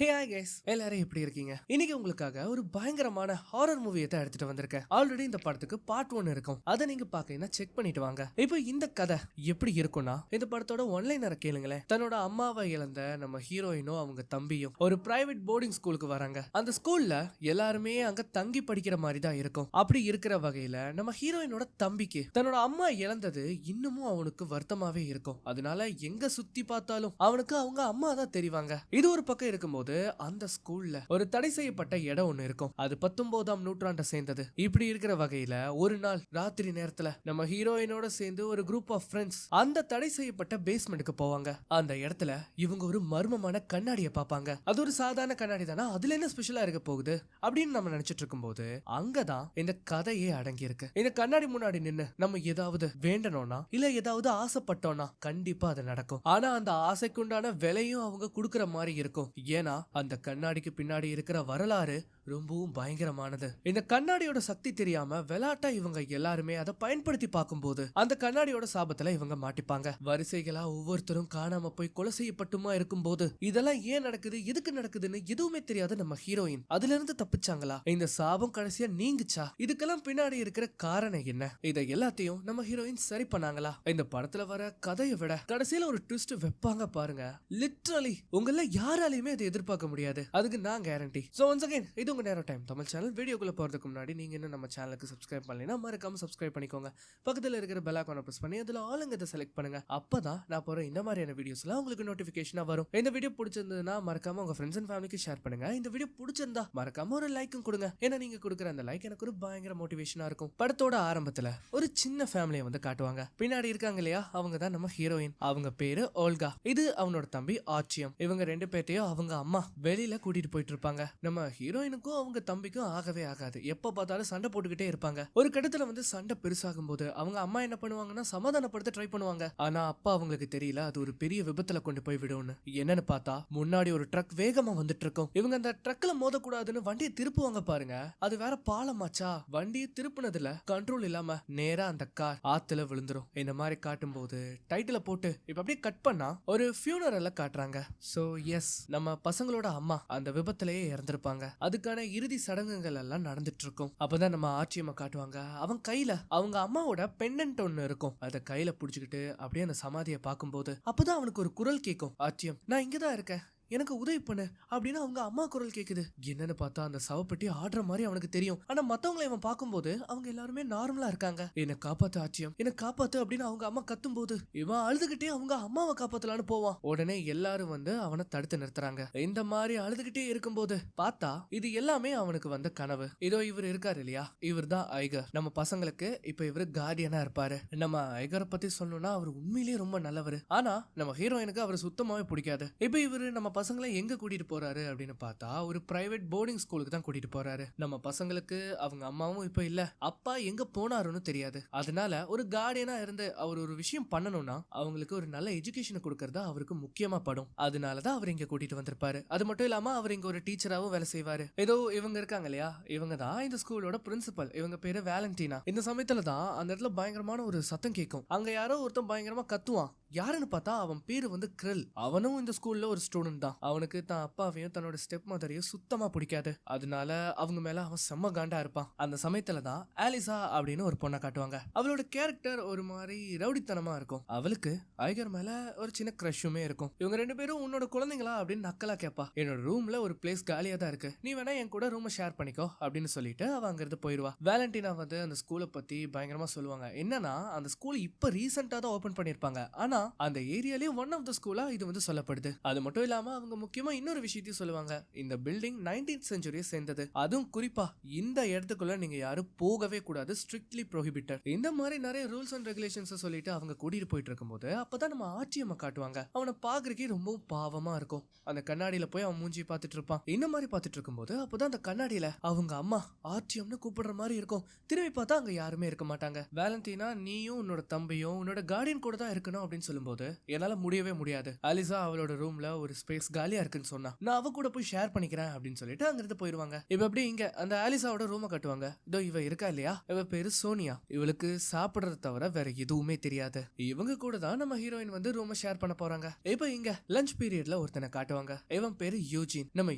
Hey hi guys, எல்லாரும் எப்படி இருக்கீங்க? இன்னைக்கு உங்களுக்காக ஒரு பயங்கரமான ஹாரர் மூவியை தான் எடுத்துட்டு வந்திருக்கேன். ஆல்ரெடி இந்த படத்துக்கு பார்ட் 1 இருக்கும். அதை நீங்க பாக்கலைன்னா செக் பண்ணிட்டு வாங்க. இப்போ இந்த கதை எப்படி இருக்கும்னா, இந்த படத்தோட ஒன்லைனரை கேளுங்களேன். தன்னோட அம்மாவை இழந்த நம்ம ஹீரோயினும் அவங்க தம்பியும் ஒரு பிரைவேட் போர்டிங் ஸ்கூலுக்கு வராங்க. அந்த ஸ்கூல்ல எல்லாருமே அங்க தங்கி படிக்கிற மாதிரி தான் இருக்கும். அப்படி இருக்கிற வகையில நம்ம ஹீரோயினோட தம்பிக்கு தன்னோட அம்மா இழந்தது இன்னமும் அவனுக்கு வருத்தமாவே இருக்கும். அதனால எங்க சுத்தி பார்த்தாலும் அவனுக்கு அவங்க அம்மா தான் தெரிவாங்க. இது ஒரு பக்கம் இருக்கும்போது அந்த ஸ்கூல்ல ஒரு தடை செய்யப்பட்ட இடம் ஒண்ணு இருக்கும். அது 19ஆம் நூற்றாண்டை சேர்ந்தது. இப்படி இருக்கிற வகையில ஒரு நாள் ராத்திரி நேரத்துல நம்ம ஹீரோயினோட சேர்ந்து ஒரு குரூப் ஆஃப் ஃப்ரெண்ட்ஸ் அந்த தடை செய்யப்பட்ட பேஸ்மெண்ட்டுக்கு போவாங்க. அந்த இடத்துல இவங்க ஒரு மர்மமான கண்ணாடியை பார்ப்பாங்க. அது ஒரு சாதாரண கண்ணாடி தானா, அதுல என்ன ஸ்பெஷலா இருக்க போகுது அப்படின்னு நம்ம நினைச்சிட்டு இருக்கும்போது அங்கதான் இந்த கதையே அடங்கி இருக்கு. இந்த கண்ணாடி முன்னாடி நின்னு நம்ம ஏதாவது வேண்டணும்னா இல்ல ஏதாவது ஆசைப்பட்டோம்னா கண்டிப்பா அது நடக்கும். ஆனா அந்த ஆசைக்குண்டான விலையும் அவங்க கொடுக்கற மாதிரி இருக்கும். ஏன்னா அந்த கண்ணாடிக்கு பின்னாடி இருக்கிற வரலாறு ரொம்பவும் பயங்கரமானது. இந்த கண்ணாடியோட சக்தி தெரியாம விளையாட்டா இவங்க எல்லாருமே அதை பயன்படுத்தி பார்க்கும்போது அந்த கண்ணாடியோட சாபத்துல இவங்க மாட்டிப்பாங்க. வரிசைகளா ஒவ்வொருத்தரும் காணாம போய் கொலை செய்யப்பட்டுமா இருக்கும்போது இதெல்லாம் ஏன் நடக்குது, எதுக்கு நடக்குதுன்னு எதுவுமே தெரியாத நம்ம ஹீரோயின் அதுல இருந்து தப்பிச்சாங்களா, இந்த சாபம் கடைசியா நீங்குச்சா, இதுக்கெல்லாம் பின்னாடி இருக்கிற காரணம் என்ன, இதை எல்லாத்தையும் நம்ம ஹீரோயின் சரி பண்ணாங்களா? இந்த படத்துல வர கதையை விட கடைசியில ஒரு ட்விஸ்ட் வைப்பாங்க பாருங்க. லிட்டரலி உங்கள யாராலையுமே அதை எதிர்பார்க்க முடியாது. அதுக்கு நான் கேரண்டி. சோ ஒன்ஸ் அகைன் இது உங்க நேரோ டைம் தமிழ் சேனல். வீடியோக்குள்ள போறதுக்கு முன்னாடி நீங்க இன்னும் நம்ம சேனலுக்கு சப்ஸ்கிரைப் பண்ணலைன்னா மறக்காம சப்ஸ்கிரைப் பண்ணிக்கோங்க. பக்கத்துல இருக்கிற பெல் ஐகானை பிரஸ் பண்ணி அதுல ஆளுங்கத்தை செலக்ட் பண்ணுங்க. அப்பதான் நான் போற இந்த மாதிரியான வீடியோஸ்லாம் உங்களுக்கு நோட்டிபிகேஷனா வரும். இந்த வீடியோ பிடிச்சிருந்ததுன்னா மறக்காம உங்க ஃப்ரெண்ட்ஸ் அண்ட் ஃபேமிலிக்கு ஷேர் பண்ணுங்க. இந்த வீடியோ பிடிச்சிருந்தா மறக்காம ஒரு லைக்கும் கொடுங்க. ஏன்னா நீங்க கொடுக்குற அந்த லைக் எனக்கு ஒரு பயங்கர மோட்டிவேஷனா இருக்கும். படத்தோட ஆரம்பத்துல ஒரு சின்ன ஃபேமிலியை வந்து காட்டுவாங்க. பின்னாடி இருக்காங்க இல்லையா, அவங்க தான் நம்ம ஹீரோயின். அவங்க பேரு ஓல்கா. இது அவனோட தம்பி ஆச்சியம். இவங்க ரெண்டு பேர்ட்டையும் அவங்க அம்மா வெளியில கூட்டிட்டு போயிட்டு இருப்பாங்க. நம்ம ஹீரோயினுக்கும் அவங்க தம்பிக்கும் ஆகவே ஆகாது. எப்ப பார்த்தாலும் சண்டை போட்டுக்கிட்டே இருப்பாங்க. ஒரு கட்டத்துல வந்து சண்டை பெருசாகும் போது அவங்க அம்மா என்ன பண்ணுவாங்கன்னா சமாதானப்படுத்த ட்ரை பண்ணுவாங்க. ஆனா அப்பா அவங்களுக்கு தெரியல அது ஒரு பெரிய விபத்துல கொண்டு போய் விடும்னு. என்னன்னு பார்த்தா முன்னாடி ஒரு ட்ரக் வேகமா வந்துட்டு இருக்கும். இவங்க அந்த ட்ரக்ல மோதக்கூடாதுன்னு வண்டியை திருப்புவாங்க பாருங்க. அது வேற பாலமாச்சா, வண்டியை திருப்புனதுல கண்ட்ரோல் இல்லாம நேரா அந்த கார் ஆத்துல விழுந்துரும். இந்த மாதிரி காட்டும் போது டைட்டில போட்டு இப்ப அப்படியே கட் பண்ணா ஒரு ஃபியூனரல்ல காட்டுறாங்க. சோ எஸ், நம்ம பசங்களோட அம்மா அந்த விபத்திலேயே இறந்திருப்பாங்க. அதுக்கான இறுதி சடங்குகள் எல்லாம் நடந்துட்டு இருக்கும். அப்பதான் நம்ம ஆச்சியம்மா காட்டுவாங்க. அவன் கையில அவங்க அம்மாவோட பெண்டன்ட் ஒண்ணு இருக்கும். அதை கையில புடிச்சுக்கிட்டு அப்படியே அந்த சமாதியை பார்க்கும்போது அப்பதான் அவனுக்கு ஒரு குரல் கேட்கும். ஆச்சியம், நான் இங்கதான் இருக்கேன், எனக்கு உதவி பண்ணு அப்படின்னு அவங்க அம்மா குரல் கேக்குது. என்னன்னு பார்த்தா அந்த சவப்பெட்டி ஆடுற மாதிரி அவனுக்கு தெரியும். ஆனா மத்தவங்களை இவன் பார்க்கும்போது அவங்க எல்லாருமே நார்மலா இருக்காங்க. என்ன காப்பாத்து ஆச்சியம், என்ன காப்பாத்து அப்படின்னு அவங்க அம்மா கத்தும் போது இவன் அழுதுகிட்டே அவங்க அம்மாவை காப்பாத்தலான்னு போவான். உடனே எல்லாரும் வந்து அவனை தடுத்து நிறுத்துறாங்க. இந்த மாதிரி அழுதுகிட்டே இருக்கும்போது பார்த்தா இது எல்லாமே அவனுக்கு வந்த கனவு. இதோ இவர் இருக்காரு இல்லையா, இவர் தான் ஐகர். நம்ம பசங்களுக்கு இப்ப இவரு கார்டியனா இருப்பாரு. நம்ம ஐகரை பத்தி சொல்லணும்னா அவர் உண்மையிலேயே ரொம்ப நல்லவர். ஆனா நம்ம ஹீரோயினுக்கு அவர் சுத்தமாவே பிடிக்காது. இப்ப இவரு நம்ம பசங்களை எங்க கூட்டிட்டு போறாரு அப்படின்னு பார்த்தா ஒரு பிரைவேட் போர்டிங் ஸ்கூலுக்கு தான் கூட்டிட்டு போறாரு. நம்ம பசங்களுக்கு அவங்க அம்மாவும் இப்ப இல்ல, அப்பா எங்க போனாருன்னு தெரியாது. அதனால ஒரு கார்டியனா இருந்து அவர் ஒரு விஷயம் பண்ணணும்னா அவங்களுக்கு ஒரு நல்ல எஜுகேஷன் கொடுக்கறதா அவருக்கு முக்கியமா படும். அதனாலதான் அவர் இங்க கூட்டிட்டு வந்திருப்பாரு. அது மட்டும் இல்லாம அவர் இங்க ஒரு டீச்சராவும் வேலை செய்வாரு. ஏதோ இவங்க இருக்காங்க இல்லையா, இவங்க தான் இந்த ஸ்கூலோட பிரின்சிபல். இவங்க பேரு வேலண்டினா. இந்த சமயத்துல தான் அந்த இடத்துல பயங்கரமான ஒரு சத்தம் கேட்கும். அங்க யாரோ ஒருத்தன் பயங்கரமா கத்துவான். யாருன்னு பார்த்தா அவன் பேரு வந்து கிரில். அவனும் இந்த ஸ்கூல்ல ஒரு ஸ்டூடெண்ட் தான். அவனுக்கு தான் அப்பாவையும் தன்னோட ஸ்டெப் மதரையும் சுத்தமா பிடிக்காது. அதனால அவங்க மேல அவன் செம்ம காண்டா இருப்பான். அந்த சமயத்துல தான் ஆலிசா அப்படின்னு ஒரு பொண்ணை காட்டுவாங்க. அவளோட கேரக்டர் ஒரு மாதிரி ரவுடித்தனமா இருக்கும். அவளுக்கு ஐகர் மேல ஒரு சின்ன கிரஷுமே இருக்கும். இவங்க ரெண்டு பேரும் உன்னோட குழந்தைங்களா அப்படின்னு நக்கலா கேப்பா. என்னோட ரூம்ல ஒரு பிளேஸ் காலியா தான் இருக்கு, நீ வேணா என் கூட ரூமை ஷேர் பண்ணிக்கோ அப்படின்னு சொல்லிட்டு அவ அங்க இருந்து போயிருவா. வேலண்டினா வந்து அந்த ஸ்கூலை பத்தி பயங்கரமா சொல்லுவாங்க. என்னன்னா அந்த ஸ்கூல் இப்ப ரீசெண்டா தான் ஓபன் பண்ணிருப்பாங்க. ஆனா அந்த ஏரியாலயே ஒன் ஆஃப் த ஸ்கூலா இது வந்து சொல்லப்படுது. அது மட்டும் இல்லாம அவங்க முக்கியமா இன்னொரு விஷயத்தையும் சொல்லுவாங்க. இந்த பில்டிங் 19th செஞ்சுரியை சேர்ந்தது. அதுவும் குறிப்பா இந்த இடத்துக்குள்ள நீங்க யாரும் போகவே கூடாது, ஸ்ட்ரிக்ட்லி ப்ரோஹிபிட்டட். இந்த மாதிரி நிறைய ரூல்ஸ் அண்ட் ரெகுலேஷன்ஸ் சொல்லிட்டு அவங்க கூட்டிட்டு போயிட்டு இருக்கும்போது அப்பதான் நம்ம ஆச்சியம்மா காட்டுவாங்க. அவனை பாக்குறதுக்கே ரொம்பவும் பாவமா இருக்கும். அந்த கண்ணாடியில போய் அவன் மூஞ்சி பார்த்துட்டு இருப்பான். இந்த மாதிரி பார்த்துட்டு இருக்கும்போது அப்பதான் அந்த கண்ணாடியில அவங்க அம்மா ஆச்சியம்னு கூப்பிடுற மாதிரி இருக்கும். திரும்பி பார்த்தா அங்க யாருமே இருக்க மாட்டாங்க. வேலண்டினா, நீயும் உன்னோட தம்பியும் உன்னோட கார்டியன் கூட தான் இருக்கணும் அப்படின்னு சொல்லும்போது என்னால முடியவே முடியாது. அலிசா அவளோட ரூம்ல ஒரு ஸ்பேஸ் ஸ்பேஸ் காலியா இருக்குன்னு சொன்னா நான் அவ கூட போய் ஷேர் பண்ணிக்கிறேன் அப்படின்னு சொல்லிட்டு அங்கிருந்து போயிருவாங்க. இப்ப எப்படி இங்க அந்த ஆலிசாவோட ரூமை கட்டுவாங்க. இதோ இவ இருக்கா இல்லையா, இவ பேரு சோனியா. இவளுக்கு சாப்பிடுறத தவிர வேற எதுவுமே தெரியாது. இவங்க கூட தான் நம்ம ஹீரோயின் வந்து ரூமை ஷேர் பண்ண போறாங்க. இப்ப இங்க லஞ்ச் பீரியட்ல ஒருத்தனை காட்டுவாங்க. இவன் பேரு யூஜின். நம்ம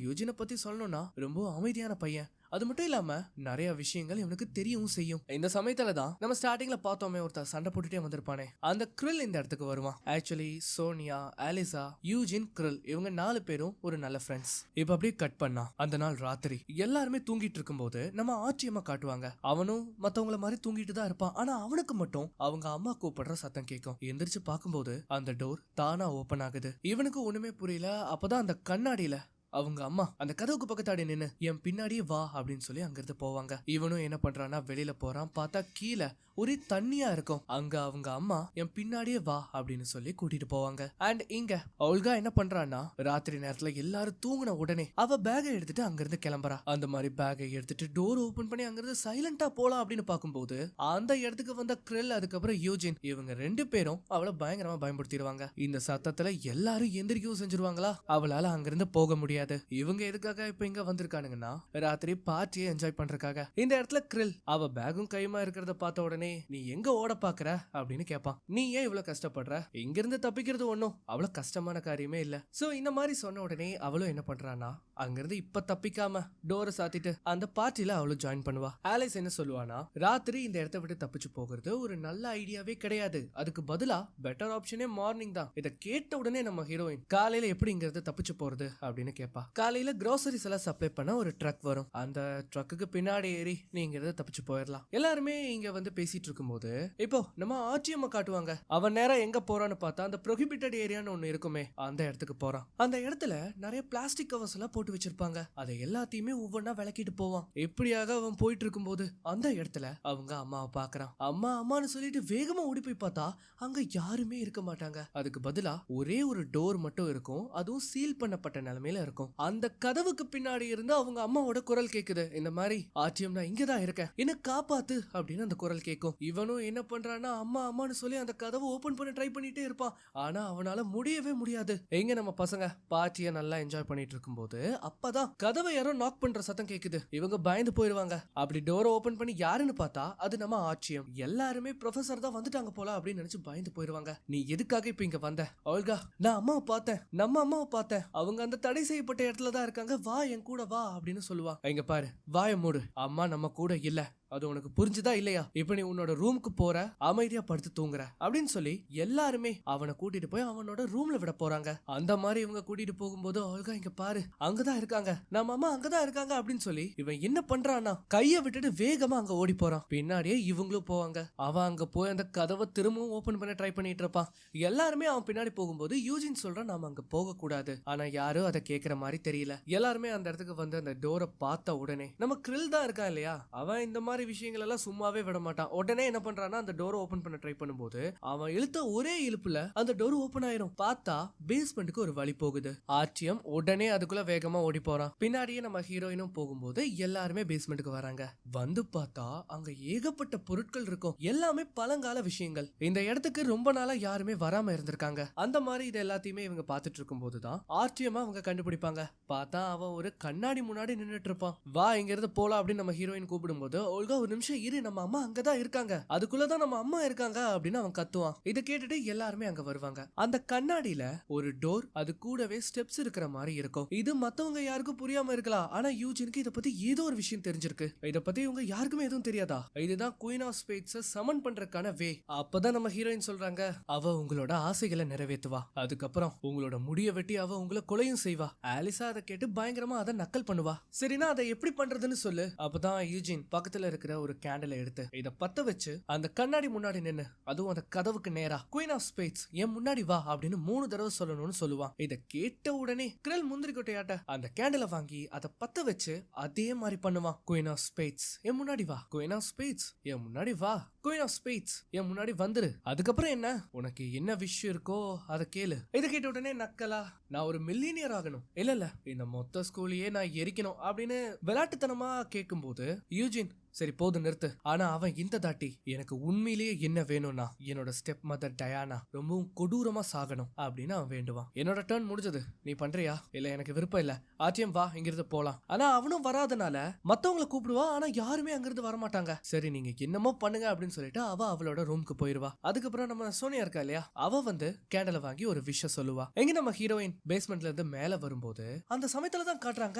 யூஜினை பத்தி சொல்லணும்னா ரொம்ப அமைதியான பையன். அது மட்டும் இல்லாம நிறைய விஷயங்கள் இவனுக்கு தெரியவும் செய்யும். இந்த சமயத்துல தான் நம்ம ஸ்டார்டிங்ல பார்த்தோமே ஒருத்தர் சண்டை போட்டுட்டே வந்திருப்பானே, அந்த கிரில் இந்த இடத்துக்கு வருவான். ஆக்சுவலி சோனியா, ஆலிசா, யூஜின், கிரில் இவங்க 4 பேரும் ஒரு நல்ல ஃப்ரெண்ட்ஸ். இப்ப அப்படியே கட் பண்ணா அந்த நாள் ராத்திரி எல்லாருமே தூங்கிட்டு இருக்கும் போது நம்ம ஆச்சரியமா காட்டுவாங்க. அவனும் மத்தவங்கள மாதிரி தூங்கிட்டு தான் இருப்பான். ஆனா அவனுக்கு மட்டும் அவங்க அம்மா கூப்பிடுற சத்தம் கேட்கும். எந்திரிச்சு பார்க்கும்போது அந்த டோர் தானா ஓபன் ஆகுது. இவனுக்கு ஒண்ணுமே புரியல. அப்பதான் அந்த கண்ணாடியில அவங்க அம்மா அந்த கதவுக்கு பக்கத்தாடி நின்னு என் பின்னாடியே வா அப்படின்னு சொல்லி அங்கிருந்து போவாங்க. இவனும் என்ன பண்றான்னா வெளியில போறான். பார்த்தா கீழே ஒரே தண்ணியா இருக்கும். அங்க அவங்க அம்மா என் பின்னாடியே வா அப்படின்னு சொல்லி கூட்டிட்டு போவாங்க. அண்ட் இங்க ஒல்கா என்ன பண்றான்னா ராத்திரி நேரத்துல எல்லாரும் தூங்கின உடனே அவ பேகை எடுத்துட்டு அங்கிருந்து கிளம்புறா. அந்த மாதிரி பேகை எடுத்துட்டு டோர் ஓபன் பண்ணி அங்கிருந்து சைலண்டா போலாம் அப்படின்னு பாக்கும்போது அந்த இடத்துக்கு வந்த கிரில் அதுக்கப்புறம் யூஜின் இவங்க 2 பேரும் அவளை பயங்கரமா பயன்படுத்திடுவாங்க. இந்த சத்தத்துல எல்லாரும் எந்திரிக்கவும் செஞ்சிருவாங்களா. அவளால அங்கிருந்து போக முடியாது. இவங்க எதுக்காக இப்ப இங்க வந்திருக்கானுங்கன்னா ராத்திரி பார்ட்டியை என்ஜாய் பண்றதுக்காக. இந்த இடத்துல கிரில் அவ பேகும் கையுமா இருக்கிறத பார்த்த உடனே நீ எங்க ஓட பாக்குற அப்படின்னு கேட்பான். நீ ஏன் இவ்வளவு கஷ்டப்படுற, இங்க இருந்து தப்பிக்கிறது ஒண்ணும் அவ்வளவு கஷ்டமான காரியமே இல்ல. சோ இந்த மாதிரி சொன்ன உடனே அவளும் என்ன பண்றானா அங்கிருந்து இப்ப தப்பிக்காம டோரை சாத்திட்டு அந்த பார்ட்டில அவளும் ஜாயின் பண்ணுவா. ஆலிஸ் என்ன சொல்லுவானா ராத்திரி இந்த இடத்த விட்டு தப்பிச்சு போகிறது ஒரு நல்ல ஐடியாவே கிடையாது. அதுக்கு பதிலா பெட்டர் ஆப்ஷனே மார்னிங் தான். இதை கேட்ட உடனே நம்ம ஹீரோயின் காலையில எப்படி இங்க இருந்து தப்பிச்சு போறது அப்படின்னு கேட்பா. காலையில கிரோசரிஸ் எல்லாம் சப்ளை பண்ண ஒரு ட்ரக் வரும். அந்த ட்ரக்குக்கு பின்னாடி ஏறி நீ இங்க இருந்து தப்பிச்சு போயிடலாம். எல்லாருமே இங்க வந்து பேசிட்டு இருக்கும்போது இப்போ நம்ம ஆச்சியம்மா காட்டுவாங்க. அவன் நேரம் எங்க போறான்னு பார்த்தா அந்த ப்ரோஹிபிட்டட் ஏரியான்னு ஒண்ணு இருக்குமே அந்த இடத்துக்கு போறான். அந்த இடத்துல நிறைய பிளாஸ்டிக் கவர்ஸ் எல்லாம் போட்டு வச்சிருப்பாங்க. அதை எல்லாத்தையுமே ஒவ்வொன்னா விளக்கிட்டு போவான். எப்படியாக அவன் போயிட்டு இருக்கும்போது அந்த இடத்துல அவங்க அம்மாவை பாக்குறான். அம்மா அம்மான்னு சொல்லிட்டு வேகமா ஓடி போய் பார்த்தா அங்க யாருமே இருக்க மாட்டாங்க. அதுக்கு பதிலா ஒரே ஒரு டோர் மட்டும் இருக்கும். அதுவும் சீல் பண்ணப்பட்ட நிலைமையில இருக்கும். அந்த கதவுக்கு பின்னாடி இருந்து அவங்க அம்மாவோட குரல் கேக்குது. இந்த மாதிரி ஆச்சியம் நான் இங்கதான் இருக்கேன், என்ன காப்பாத்து அப்படின்னு அந்த குரல் கேட்கும். இவனும் என்ன பண்றான்னா அம்மா அம்மான்னு சொல்லி அந்த கதவை ஓபன் பண்ண ட்ரை பண்ணிட்டே இருப்பான். ஆனா அவனால முடியவே முடியாது. எங்க நம்ம பசங்க பார்ட்டியை நல்லா என்ஜாய் பண்ணிட்டு இருக்கும்போது அப்பதான் கதவை யாரோ நாக் பண்ற சத்தம் கேக்குது. இவங்க பயந்து போயிருவாங்க. அப்படி டோரை ஓபன் பண்ணி யாருன்னு பார்த்தா அது நம்ம ஆச்சியம். எல்லாருமே ப்ரொஃபசர் தான் வந்துட்டாங்க போல அப்படின்னு நினைச்சு பயந்து போயிருவாங்க. நீ எதுக்காக இப்ப இங்க வந்த? ஒல்கா நான் அம்மாவை பார்த்தேன், நம்ம அம்மாவை பார்த்தேன், அவங்க அந்த தடை செய்யப்பட்ட இடத்துல தான் இருக்காங்க, வா என் கூட வா அப்படின்னு சொல்லுவா. இங்க பாரு வாய மூடு, அம்மா நம்ம கூட இல்ல, அது உனக்கு புரிஞ்சுதா இல்லையா? இப்ப நீ உன்னோட ரூமுக்கு போற, அமைதியா படுத்து தூங்குற அப்படின்னு சொல்லி எல்லாருமே அவனை கூட்டிட்டு போய் அவனோட ரூம்ல விட போறாங்க. அந்த மாதிரி இவங்க கூட்டிட்டு போகும்போது ஒல்கா இங்க பாரு அங்கதான் இருக்காங்க, நம்ம அம்மா அங்கதான் இருக்காங்க அப்படின்னு சொல்லி இவன் என்ன பண்றான்னா கைய விட்டுட்டு வேகமா அங்க ஓடி போறான். பின்னாடியே இவங்களும் போவாங்க. அவன் அங்க போய் அந்த கதவை திரும்பவும் ஓபன் பண்ண ட்ரை பண்ணிட்டு இருப்பான். எல்லாருமே அவன் பின்னாடி போகும்போது யூஜின் சொல்றான் நாம அங்க போக கூடாது. ஆனா யாரும் அதை கேட்கிற மாதிரி தெரியல. எல்லாருமே அந்த இடத்துக்கு வந்து அந்த டோரை பார்த்த உடனே நம்ம கிரில் தான் இருக்கான் இல்லையா, அவன் இந்த மாதிரி விஷயங்கள் எல்லாம் சும்மாவே விட மாட்டான். உடனே என்ன பண்றான்னா அந்த டோரை ஓபன் பண்ண ட்ரை பண்ணும்போது அவன் இழுத்த ஒரே இழுப்புல அந்த டோர் ஓபன் ஆயிரும். பார்த்தா பேஸ்மெண்ட்டுக்கு ஒரு வழி போகுது. ஆச்சியம் உடனே அதுக்குள்ள வேகமா ஓடி போறான். பின்னாடியே நம்ம ஹீரோயினும் போகும்போது எல்லாருமே பேஸ்மெண்ட்டுக்கு வராங்க. வந்து பார்த்தா அங்க ஏகப்பட்ட பொருட்கள் இருக்கும். எல்லாமே பழங்கால விஷயங்கள். இந்த இடத்துக்கு ரொம்ப நாளா யாருமே வராம இருந்திருக்காங்க. அந்த மாதிரி இது எல்லாத்தையுமே இவங்க பார்த்துட்டு இருக்கும் போதுதான் ஆச்சரியமா அவங்க கண்டுபிடிப்பாங்க. பார்த்தா அவன் ஒரு கண்ணாடி முன்னாடி நின்னுட்டு இருப்பான். வா இங்க இருந்து போலாம் அப்படின்னு நம்ம ஹீரோயின் கூப்பிடும் போது ஒழுங்கா ஒரு நிமிஷம் இரு, நம்ம அம்மா அங்கதான் இருக்காங்க, அதுக்குள்ளதான் நம்ம அம்மா இருக்காங்க அப்படின்னு அவன் கத்துவான். இதை கேட்டுட்டு எல்லாருமே அங்க வருவாங்க. அந்த கண்ணாடியில ஒரு டோர், அது கூடவே ஸ்டெப்ஸ் இருக்கிற மாதிரி இருக்கும். இது மத்தவங்க யாருக்கும் புரியாம இருக்கலாம். ஆனா யூஜினுக்கு இத பத்தி ஏதோ ஒரு விஷயம் தெரிஞ்சிருக்கு. இத பத்தி இவங்க யாருக்குமே எதுவும் தெரியாதா? இதுதான் குயின் ஆஃப் ஸ்பேட்ஸ் சமன் பண்றதுக்கான வே. அப்பதான் நம்ம ஹீரோயின் சொல்றாங்க அவ உங்களோட ஆசைகளை நிறைவேற்றுவா, அதுக்கப்புறம் உங்களோட முடிய வெட்டி அவ உங்களை கொலையும் செய்வா. ஆலிசா அதை கேட்டு பயங்கரமா அதை நக்கல் பண்ணுவா. சரினா அதை எப்படி பண்றதுன்னு சொல்லு. அப்பதான் யூஜின் பக்கத்துல இருக்கிற ஒரு கேண்டலை எடுத்து இத பத்த வச்சு அந்த கண்ணாடி முன்னாடி நின்னு, அதுவும் அந்த கதவுக்கு நேரா குயின் ஆஃப் ஸ்பேட்ஸ் என் முன்னாடி வா அப்படின்னு 3 தடவை சொல்லணும்னு சொல்லுவான். இத கேட்ட உடனே கிரில் முந்திரி கொட்டையாட்ட அந்த கேண்டலை வாங்கி அதை பத்த வச்சு அதே மாதிரி பண்ணுவான். குயின் ஆஃப் ஸ்பேட்ஸ் என் முன்னாடி வா, குயின் ஆஃப் ஸ்பேட்ஸ் என் முன்னாடி வா, குயின் ஆஃப் ஸ்பேட்ஸ் என் முன்னாடி வந்துரு, அதுக்கப்புறம் என்ன உனக்கு என்ன விஷயம் இருக்கோ அதை கேளு. இதை கேட்ட உடனே நக்கலா நான் ஒரு மில்லியனியர் ஆகணும், இல்ல இந்த மொத்த ஸ்கூலையே நான் எரிக்கணும் அப்படின்னு விளையாட்டுத்தனமா கேட்கும் போது யூஜின் சரி போதும் நிறுத்து. ஆனா அவன் இந்த தாட்டி எனக்கு உண்மையிலேயே என்ன வேணும்னா என்னோட ஸ்டெப் மதர் டயானா ரொம்பவும் கொடூரமா சாகணும் அப்படின்னு அவன் வேண்டுவான். என்னோட டர்ன் முடிஞ்சது, நீ பண்றியா? இல்ல எனக்கு விருப்பம் இல்ல, ஆர்டிஎம் வா இங்கிருந்து போலாம். ஆனா அவனும் வராதனால மத்தவங்களை கூப்பிடுவா, ஆனா யாருமே அங்கிருந்து வரமாட்டாங்க. சரி நீங்க என்னமோ பண்ணுங்க அப்படின்னு சொல்லிட்டு அவ அவளோட ரூமுக்கு போயிருவா. அதுக்கப்புறம் நம்ம சோனியா இருக்கா இல்லையா, அவ வந்து கேண்டலை வாங்கி ஒரு விஷயம் சொல்லுவா. எங்க நம்ம ஹீரோயின் பேஸ்மெண்ட்ல இருந்து மேல வரும்போது அந்த சமயத்துல தான் காட்டுறாங்க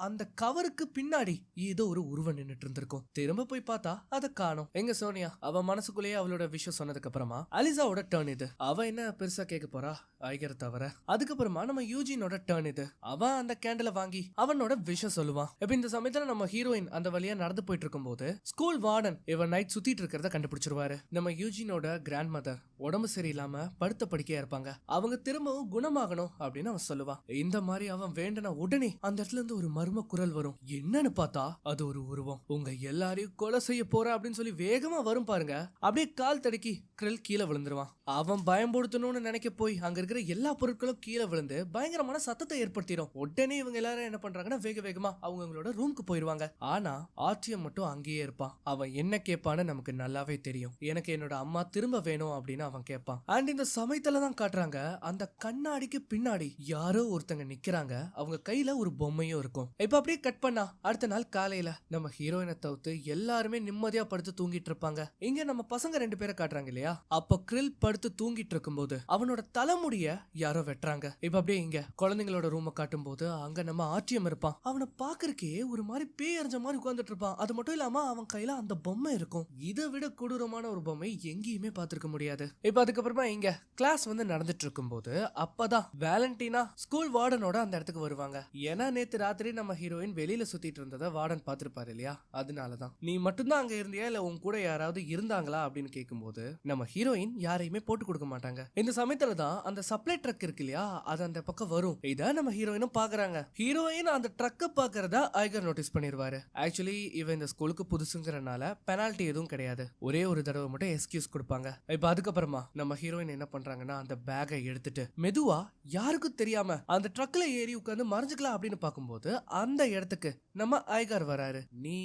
அந்த கவருக்கு பின்னாடி ஏதோ ஒரு உருவம் நின்னுட்டு இருந்திருக்கும். திரும்ப போய் பார்த்தா அதை காணோம். எங்க சோனியா அவ மனசுக்குள்ளேயே அவளோட விஷயம் சொன்னதுக்கு அப்புறமா அலிசாவோட டர்ன் இது. அவ என்ன பெருசா கேட்க போறா ஐகர் தவிர. அதுக்கப்புறமா நம்ம யூஜினோட டர்ன் இது. அவன் அந்த கேண்டலை வாங்கி அவனோட விஷயம் சொல்லுவான். இப்ப இந்த சமயத்துல நம்ம ஹீரோயின் அந்த வழியா நடந்து போயிட்டு இருக்கும் போது ஸ்கூல் வார்டன் இவன் நைட் சுத்திட்டு இருக்கிறத கண்டுபிடிச்சிருவாரு. நம்ம யூஜினோட கிராண்ட் மதர் உடம்பு சரியில்லாம படுத்த படுக்கையா இருப்பாங்க. அவங்க திரும்பவும் குணமாகணும் அப்படின்னு அவன் சொல்லுவான். இந்த மாதிரி அவன் வேண்டன உடனே அந்த இடத்துல இருந்து ஒரு மர்ம குரல் வரும். என்னன்னு பார்த்தா அது ஒரு உருவம். உங்க எல்லாரையும் கொலை செய்ய போற அப்படின்னு சொல்லி வேகமா வரும் பாருங்க. அப்படியே கால் தடுக்கி கிரில் கீழே விழுந்துருவான். அவன் பயன்படுத்தணும்னு நினைக்க போய் அங்க இருக்கிற எல்லா பொருட்களும் கீழே விழுந்து பயங்கரமான சத்தத்தை ஏற்படுத்திடும். உடனே இவங்க எல்லாரும் என்ன பண்றாங்கன்னா வேக வேகமா அவங்களோட ரூமுக்கு போயிருவாங்க. ஆனா ஆர்டிஎம் மட்டும் அங்கேயே இருப்பான். அவன் என்ன கேட்பான்னு நமக்கு நல்லாவே தெரியும். எனக்கு என்னோட அம்மா திரும்ப வேணும் அப்படின்னு அவன் கேட்பான். அண்ட் இந்த சமயத்துல தான் காட்டுறாங்க அந்த கண்ணாடிக்கு பின்னாடி யாரோ ஒருத்தங்க நிக்கிறாங்க. அவங்க கையில ஒரு பொம்மையும் இருக்கும். இப்ப அப்படியே கட் பண்ணா அடுத்த நாள் காலையில நம்ம ஹீரோயினை தவிர்த்து எல்லாருமே நிம்மதியா படுத்து தூங்கிட்டு இருப்பாங்க. இங்க நம்ம பசங்க 2 பேரை காட்டுறாங்க இல்லையா, அப்போ கிரில் படுத்து தூங்கிட்டு இருக்கும் போது அவனோட தலைமுடிய யாரோ வெட்டுறாங்க. இப்ப அப்படியே இங்க குழந்தைங்களோட ரூம காட்டும் போது அங்க நம்ம ஆர்டிஎம் இருப்பான். அவனை பாக்குறக்கே ஒரு மாதிரி பேய் அறிஞ்ச மாதிரி உட்கார்ந்துட்டு இருப்பான். அது மட்டும் இல்லாம அவன் கையில அந்த பொம்மை இருக்கும். இதை விட கொடூரமான ஒரு பொம்மை எங்கேயுமே பார்த்திருக்க முடியாது. இப்ப அதுக்கப்புறமா இங்க கிளாஸ் வந்து நடந்துட்டு இருக்கும் போது அப்பதான் வேலண்டினா ஸ்கூல் வார்டனோட அந்த இடத்துக்கு வருவாங்க. ஏன்னா நேத்து ராத்திரி நம்ம ஹீரோயின் வெளியில சுத்திட்டு இருந்ததை வார்டன் பார்த்திருப்பாரு இல்லையா, அதனாலதான். நீ மட்டும்தான் அங்க இருந்தியா இல்ல உன் கூட யாராவது இருந்தாங்களா அப்படின்னு கேட்கும்போது நம்ம ஹீரோயின் யாரையுமே போட்டு கொடுக்க மாட்டாங்க. இந்த சமயத்துல தான் அந்த சப்ளை ட்ரக் இருக்கு இல்லையா, அது அந்த பக்கம் வரும். இத நம்ம ஹீரோயினும் பாக்குறாங்க. ஹீரோயின் அந்த ட்ரக்க பாக்குறதா ஐகர் நோட்டீஸ் பண்ணிருவாரு. ஆக்சுவலி இவன் இந்த ஸ்கூலுக்கு புதுசுங்கிறனால பெனால்டி எதுவும் கிடையாது. ஒரே ஒரு தடவை மட்டும் எக்ஸ்கியூஸ் கொடுப்பாங்க. இப்ப அதுக்கப்புறமா நம்ம ஹீரோயின் என்ன பண்றாங்கன்னா அந்த பேக்கை எடுத்துட்டு மெதுவா யாருக்கும் தெரியாம அந்த ட்ரக்ல ஏறி உட்கார்ந்து மறைஞ்சுக்கலாம் அப்படின்னு பாக்கும்போது அந்த இடத்துக்கு நம்ம ஐகர் வராரு. நீ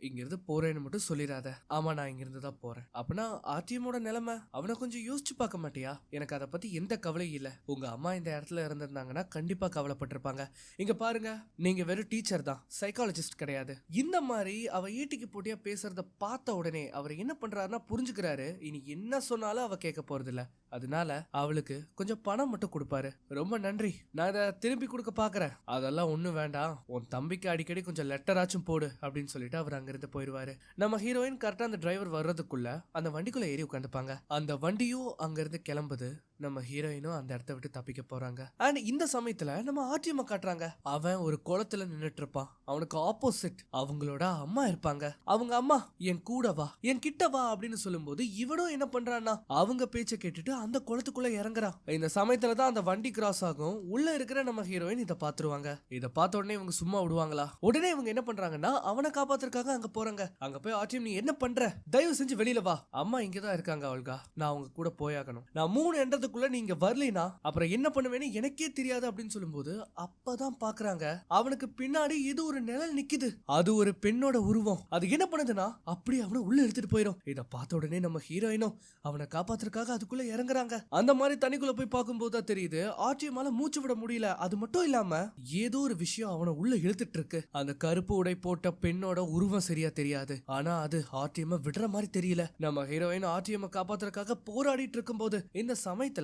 இங்கிருந்து போறேன்னு மட்டும் சொல்லிடாத. ஆமா நான் இங்கிருந்து தான் போறேன். அப்படின்னா ஆர்டிஎமோட நிலைமை அவனை கொஞ்சம் யோசிச்சு பார்க்க மாட்டியா? எனக்கு அதை பத்தி எந்த கவலையும் இல்ல. உங்க அம்மா இந்த இடத்துல இருந்திருந்தாங்கன்னா கண்டிப்பா கவலைப்பட்டிருப்பாங்க. இங்க பாருங்க, நீங்க வெறும் டீச்சர் தான், சைக்காலஜிஸ்ட் கிடையாது. இந்த மாதிரி அவ ஈட்டிக்கு போட்டியா பேசுறத பார்த்த உடனே அவர் என்ன பண்றாருன்னா புரிஞ்சுக்கிறாரு. இனி என்ன சொன்னாலும் அவ கேட்க போறது இல்ல. அதனால அவளுக்கு கொஞ்சம் பணம் மட்டும் கொடுப்பாரு. ரொம்ப நன்றி, நான் இதை திருப்பி கொடுக்க பாக்குறேன். அதெல்லாம் ஒண்ணும் வேண்டாம், உன் தம்பிக்கு அடிக்கடி கொஞ்சம் லெட்டராச்சும் போடு அப்படின்னு சொல்லிட்டு அவர் அங்கிருந்து போயிருவாரு. நம்ம ஹீரோயின் கரெக்டா அந்த டிரைவர் வர்றதுக்குள்ள அந்த வண்டிக்குள்ள ஏறி உட்காந்துப்பாங்க. அந்த வண்டியும் அங்கிருந்து கிளம்புது. நம்ம ஹீரோயினும் அந்த இடத்த விட்டு தப்பிக்க போறாங்க. அண்ட் இந்த சமயத்துல நம்ம ஆர்டிஎம் காட்டுறாங்க. அவன் ஒரு குளத்துல நின்னுட்டு இருப்பான். அவனுக்கு ஆப்போசிட் அவங்களோட அம்மா இருப்பாங்க. அவங்க அம்மா என் கூட வா, என் கிட்ட வா அப்படின்னு சொல்லும்போது இவனும் என்ன பண்றான்னா அவங்க பேச்ச கேட்டுட்டு அந்த குளத்துக்குள்ள இறங்குறான். இந்த சமயத்துலதான் அந்த வண்டி கிராஸ் ஆகும். உள்ள இருக்கிற நம்ம ஹீரோயின் இதை பாத்துருவாங்க. இதை பார்த்த உடனே இவங்க சும்மா விடுவாங்களா? உடனே இவங்க என்ன பண்றாங்கன்னா அவனை காப்பாத்துறதுக்காக அங்க போறாங்க. அங்க போய் ஆர்டிஎம் நீ என்ன பண்ற, தயவு செஞ்சு வெளியில வா, அம்மா இங்கதான் இருக்காங்க அவள்கா, நான் அவங்க கூட போயாகணும். நான் 3 என்றதுக்குள்ள நீங்க வரலைனா அப்புறம் என்ன பண்ணுவேன்னு எனக்கே தெரியாது அப்படின்னு சொல்லும்போது அப்பதான் பாக்குறாங்க அவனுக்கு பின்னாடி இது ஒரு நிழல் நிக்குது. அது ஒரு பெண்ணோட உருவம். அது என்ன பண்ணுதுன்னா அப்படி அவனை உள்ள எடுத்துட்டு போயிடும். இத பார்த்த உடனே நம்ம ஹீரோயினும் அவனை காப்பாத்துறதுக்காக அதுக்குள்ள இறங்குறாங்க. அந்த மாதிரி தனிக்குள்ள போய் பார்க்கும்போது தான் தெரியுது ஆர்டிஎம்மால மூச்சு விட முடியல. அது மட்டும் இல்லாம ஏதோ ஒரு விஷயம் அவனை உள்ள இழுத்துட்டு இருக்கு. அந்த கருப்பு உடை போட்ட பெண்ணோட உருவம் சரியா தெரியாது. ஆனா அது ஆர்டிஎம் விடுற மாதிரி தெரியல. நம்ம ஹீரோயின் ஆர்டிஎம் காப்பாத்துறதுக்காக போராடிட்டு இருக்கும்போது இந்த சமயத்துல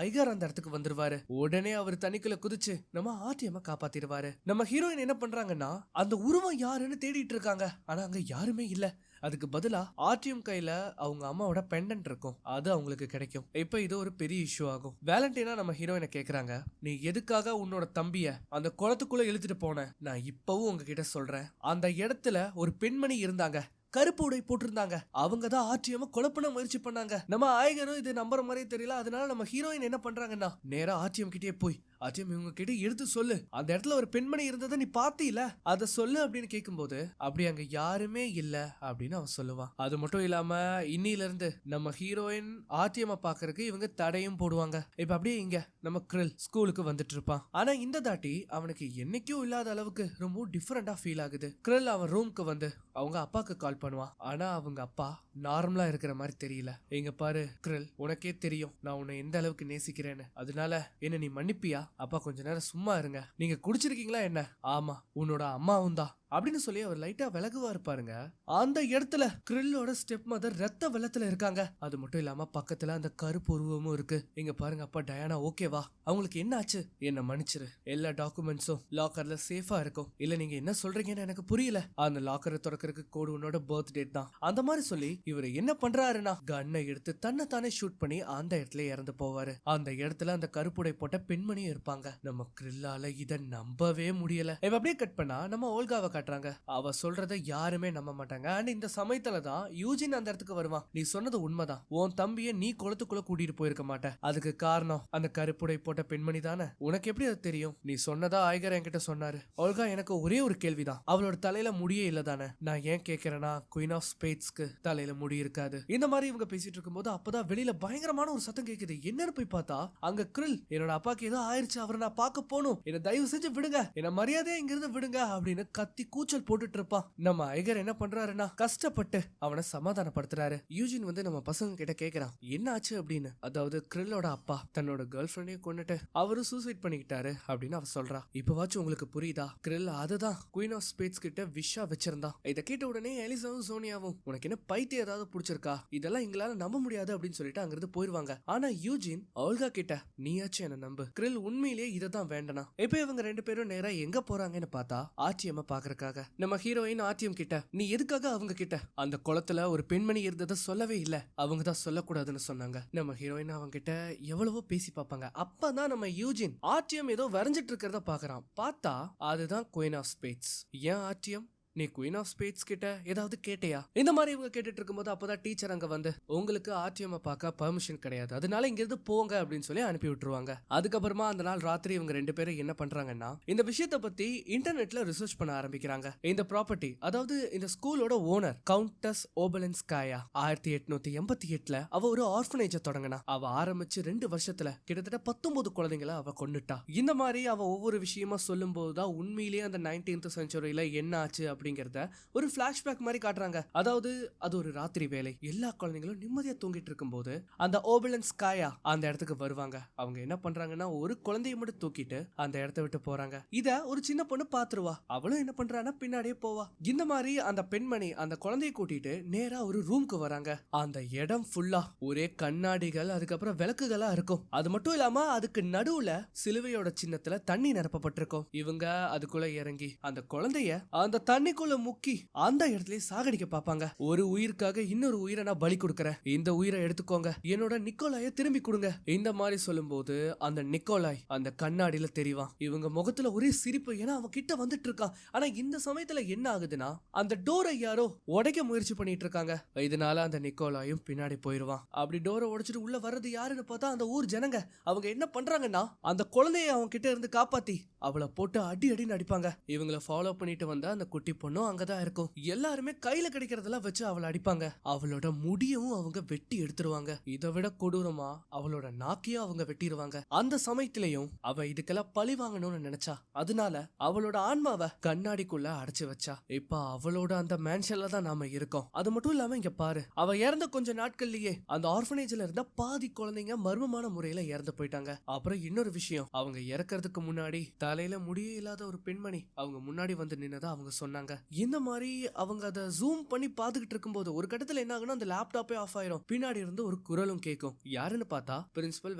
ஐகர் அந்த இடத்துக்கு வந்துருவாரு. உடனே அவர் தனிக்குள்ள குதிச்சு நம்ம ஆர்டிஎம் காப்பாத்திடுவாரு. நம்ம ஹீரோயின் என்ன பண்றாங்கன்னா அந்த உருவம் யாருன்னு தேடிட்டு இருக்காங்க. ஆனா அங்க யாருமே இல்ல. அதுக்கு பதிலா ஆர்டிஎம் கையில அவங்க அம்மாவோட பெண்டன்ட் இருக்கும். அது அவங்களுக்கு கிடைக்கும். இப்ப இது ஒரு பெரிய இஷ்யூ ஆகும். வேலண்டினா நம்ம ஹீரோயினை கேக்குறாங்க, நீ எதுக்காக உன்னோட தம்பிய அந்த குளத்துக்குள்ள இழுத்துட்டு போன? நான் இப்பவும் உங்ககிட்ட சொல்றேன், அந்த இடத்துல ஒரு பெண்மணி இருந்தாங்க, கருப்பு உடை போட்டிருந்தாங்க. அவங்க தான் ஆர்டிஎம் கொலை பண்ண முயற்சி பண்ணாங்க. நம்ம ஆயகரும் இது நம்புற மாதிரி தெரியல. அதனால நம்ம ஹீரோயின் என்ன பண்றாங்கன்னா நேரா ஆர்டிஎம் கிட்டே போய் ஆர்டிஎம் இவங்க கிட்ட எடுத்து சொல்லு, அந்த இடத்துல ஒரு பெண்மணி இருந்ததை நீ பாத்தீல, அத சொல்லு அப்படின்னு கேட்கும்போது அப்படி அங்க யாருமே இல்ல அப்படின்னு அவன் சொல்லுவான். அது மட்டும் இல்லாம இன்னில இருந்து நம்ம ஹீரோயின் ஆர்டிஎம் பாக்குறதுக்கு இவங்க தடையும் போடுவாங்க. இப்ப அப்படியே இங்க நம்ம கிரில் ஸ்கூலுக்கு வந்துட்டு இருப்பான். ஆனா இந்த தாட்டி அவனுக்கு என்னைக்கும் இல்லாத அளவுக்கு ரொம்ப டிஃபரெண்டா ஃபீல் ஆகுது. கிரில் அவன் ரூம்க்கு வந்து அவங்க அப்பாக்கு கால் பண்ணுவான். ஆனா அவங்க அப்பா நார்மலா இருக்கிற மாதிரி தெரியல. இங்க பாரு கிரில், உனக்கே தெரியும் நான் உன்னை எந்த அளவுக்கு நேசிக்கிறேன்னு, அதனால என்ன நீ மன்னிப்பியா? அப்பா கொஞ்ச நேரம் சும்மா இருங்க. நீங்க குடிச்சிருக்கீங்களா என்ன? ஆமா, உன்னோட அம்மாவும் தான் அப்படின்னு சொல்லி அவர் லைட்டா விலகுவா இருப்பாருங்க. அந்த இடத்துல கிரில்லோட ஸ்டெப் மதர் ரத்த வெள்ளத்துல இருக்காங்க. அது மட்டும் இல்லாம பக்கத்துல அந்த கருப்பு உருவமும் இருக்கு. இங்க பாருங்க அப்பா டயானா ஓகேவா? அவங்களுக்கு என்ன ஆச்சு? என்ன மன்னிச்சிரு, எல்லா டாக்குமெண்ட்ஸும் லாக்கர்ல சேஃபா இருக்கும். இல்ல நீங்க என்ன சொல்றீங்கன்னு எனக்கு புரியல. அந்த லாக்கரை திறக்கிறதுக்கு கோடு உன்னோட பர்த் டேட் தான். அந்த மாதிரி சொல்லி இவர் என்ன பண்றாருன்னா கன்னை எடுத்து தன்னை தானே ஷூட் பண்ணி அந்த இடத்துல இறந்து போவாரு. அந்த இடத்துல அந்த கருப்புடை போட்ட பெண்மணியும் இருப்பாங்க. நம்ம கிரில்லால இத நம்பவே முடியல. இப்ப அப்படியே கட் பண்ணா நம்ம ஓல்காவை காட்டுறாங்க. அவ சொல்றத யாருமே நம்ப மாட்டாங்க. அண்ட் இந்த சமயத்துல தான் யூஜின் அந்த இடத்துக்கு வருவான். நீ சொன்னது உண்மைதான், உன் தம்பிய நீ குளத்துக்குள்ள கூட்டிட்டு போயிருக்க மாட்ட, அதுக்கு காரணம் அந்த கருப்புடை போட்ட பெண்மணி தானே. உனக்கு எப்படி அது தெரியும்? நீ சொன்னதா ஐகர் என்கிட்ட சொன்னாரு. ஓல்கா எனக்கு ஒரே ஒரு கேள்விதான், அவளோட தலையில முடியே இல்ல தானே? நான் ஏன் கேக்குறேன்னா குயின் ஆஃப் ஸ்பேட்ஸ்க்கு தலையில முடி இருக்காது. இந்த மாதிரி இவங்க பேசிட்டு இருக்கும்போது அப்பதான் வெளியில பயங்கரமான ஒரு சத்தம் கேக்குது. என்னன்னு போய் பார்த்தா அங்க கிரில், என்னோட அப்பாக்கு ஏதோ ஆயிருச்சு, அவரை நான் பார்க்க போகணும், என்ன தயவு செஞ்சு விடுங்க, என்ன மரியாதையா இங்கிருந்து விடுங்க அப்படின்னு கத்தி கூச்சல் போட்டுட்டு இருப்பான். நம்ம ஐகர் என்ன பண்றாருன்னா கஷ்டப்பட்டு அவனை சமாதானப்படுத்துறாரு. யூஜின் வந்து நம்ம பசங்க கிட்ட கேக்குறான் என்ன ஆச்சு அப்படின்னு. அதாவது கிரில்லோட அப்பா தன்னோட கேர்ள் ஃபிரெண்டையும் கொண்டுட்டு அவரும் சூசைட் பண்ணிக்கிட்டாரு அப்படின்னு அவ சொல்றா. இப்பவாச்சும் உங்களுக்கு புரியுதா? கிரில் அதுதான் குயின் ஆஃப் ஸ்பேட்ஸ் கிட்ட விஷா வச்சிருந்தான். இதை கேட்ட உடனே எலிசாவும் சோனியாவும் உனக்கு என்ன பைத்தியம் ஏதாவது பிடிச்சிருக்கா, இதெல்லாம் எங்களால நம்ப முடியாது அப்படின்னு சொல்லிட்டு அங்கிருந்து போயிருவாங்க. ஆனா யூஜின் ஓல்கா கிட்ட நீயாச்சும் என்ன நம்பு, கிரில் உண்மையிலேயே இததான் வேண்டனா. இப்ப இவங்க ரெண்டு பேரும் நேரா எங்க போறாங்கன்னு பார்த்தா ஆர்டிஎம் பாக்குறதுக்காக. நம்ம ஹீரோயின் ஆர்டிஎம் கிட்ட நீ எதுக்காக அவங்க கிட்ட அந்த குளத்துல ஒரு பெண்மணி இருந்ததை சொல்லவே இல்ல, அவங்க தான் சொல்லக்கூடாதுன்னு சொன்னாங்க. நம்ம ஹீரோயின் அவங்க கிட்ட எவ்வளவோ பேசி பார்ப்பாங்க. அப்பதான் நம்ம யூஜின் ஆர்டிஎம் ஏதோ வரைஞ்சிட்டு இருக்கிறத பாக்குறான். பார்த்தா அதுதான் குயின் ஆஃப் ஸ்பேட்ஸ். ஏன் ஆர்டிஎம் நீ குயின் ஆஃப் ஸ்பேட்ஸ் கிட்ட ஏதாவது கேட்டியா? இந்த மாதிரி இவங்க கேட்டுட்டு இருக்கும்போது அப்பதான் டீச்சர் அங்க வந்து உங்களுக்கு ஆர்டிஎம் பார்க்க பர்மிஷன் கிடையாது, அதனால இங்க இருந்து போங்க அப்படின்னு சொல்லி அனுப்பி விட்டுருவாங்க. அதுக்கப்புறமா அந்த நாள் ராத்திரி இவங்க ரெண்டு பேரும் என்ன பண்றாங்கன்னா இந்த விஷயத்தை பத்தி இன்டர்நெட்ல ரிசர்ச் பண்ண ஆரம்பிக்கிறாங்க. இந்த ப்ராப்பர்ட்டி, அதாவது இந்த ஸ்கூலோட ஓனர் கவுண்டஸ் ஓபலன்ஸ்காயா 1888ல அவ ஒரு ஆர்ஃபனேஜ தொடங்கினா. அவ ஆரம்பிச்சு 2 வருஷத்துல கிட்டத்தட்ட 19 குழந்தைங்களை அவ கொன்னுட்டா. இந்த மாதிரி அவ ஒவ்வொரு விஷயமா சொல்லும் போதுதான் உண்மையிலேயே அந்த 19th செஞ்சுரியில என்ன ஆச்சு அப்படிங்கறத ஒரு பிளாஷ்பேக் மாதிரி காட்டுறாங்க. அதாவது அது ஒரு ராத்திரி வேலை, எல்லா குழந்தைகளும் நிம்மதியா தூங்கிட்டு இருக்கும்போது அந்த ஓபலன்ஸ்காயா அந்த இடத்துக்கு வருவாங்க. அவங்க என்ன பண்றாங்கன்னா ஒரு குழந்தைய மட்டும் தூக்கிட்டு அந்த இடத்தை விட்டு போறாங்க. இத ஒரு சின்ன பொண்ணு பாத்துருவா. அவளும் என்ன பண்றான்னா பின்னாடியே போவா. இந்த மாதிரி அந்த பெண்மணி அந்த குழந்தைய கூட்டிட்டு நேரா ஒரு ரூம்க்கு வராங்க. அந்த இடம் ஃபுல்லா ஒரே கண்ணாடிகள், அதுக்கப்புறம் விளக்குகளா இருக்கும். அது மட்டும் இல்லாம அதுக்கு நடுவுல சிலுவையோட சின்னத்துல தண்ணி நிரப்பப்பட்டிருக்கும். இவங்க அதுக்குள்ள இறங்கி அந்த குழந்தைய அந்த தண்ணிக்குள்ள முக்கி அந்த இடத்துல சாகடிக்க பாப்பாங்க. ஒரு உயிருக்காக இன்னொரு உயிரை நான் பலி கொடுக்கறேன், இந்த உயிரை எடுத்துக்கோங்க, என்னோட நிக்கோலாய திரும்பி கொடுங்க. இந்த மாதிரி சொல்லும்போது அந்த நிக்கோலாய் அந்த கண்ணாடியில தெரிவான். இவங்க முகத்துல ஒரே சிரிப்பு, ஏன்னா அவன் கிட்ட வந்துட்டு இருக்கான். ஆனா இந்த சமயத்துல என்ன ஆகுதுன்னா அந்த டோரை யாரோ உடைக்க முயற்சி பண்ணிட்டு இருக்காங்க. இதனால அந்த நிக்கோலாயும் பின்னாடி போயிருவான். அப்படி டோரை உடைச்சிட்டு உள்ள வர்றது யாருன்னு பார்த்தா அந்த ஊர் ஜனங்க. அவங்க என்ன பண்றாங்கன்னா அந்த குழந்தைய அவங்க கிட்ட இருந்து காப்பாத்தி அவளை போட்டு அடி அடின்னு அடிப்பாங்க. இவங்களை ஃபாலோ பண்ணிட்டு வந்த அந்த குட்டி பொண்ணும் அங்கதான் இருக்கும். எல்லாருமே கையில கிடைக்கிறதெல்லாம் வச்சு அவளை அடிப்பாங்க. அவளோட முடியவும் அவங்க வெட்டி எடுத்துருவாங்க. இதை விட கொடூரமா அவளோட நாக்கையும் அவங்க வெட்டிடுவாங்க. அந்த சமயத்திலையும் அவ இதுக்கெல்லாம் பழி வாங்கணும்னு நினைச்சா. அதனால அவளோட ஆன்மாவை கண்ணாடிக்குள்ள அடைச்சு வச்சா. இப்ப அவளோட அந்த மேன்ஷன்ல தான் நாம இருக்கோம். அது மட்டும் இல்லாம இங்க பாரு, அவ இறந்த கொஞ்ச நாட்கள்லயே அந்த ஆர்ஃபனேஜ்ல இருந்த பாதி குழந்தைங்க மர்மமான முறையில இறந்து போயிட்டாங்க. அப்புறம் இன்னொரு விஷயம், அவங்க இறக்கிறதுக்கு முன்னாடி தலையில முடியே இல்லாத ஒரு பெண்மணி அவங்க முன்னாடி வந்து நின்னதா அவங்க சொன்னாங்க. இந்த மாதிரி அவங்க அதை ஜூம் பண்ணி பாத்துக்கிட்டு இருக்கும்போது ஒரு கட்டத்துல என்ன ஆகுனா அந்த லேப்டாப்பே ஆஃப் ஆயிரும். பின்னாடி இருந்து ஒரு குரலும் கேட்கும். யாருன்னு பார்த்தா பிரின்சிபல்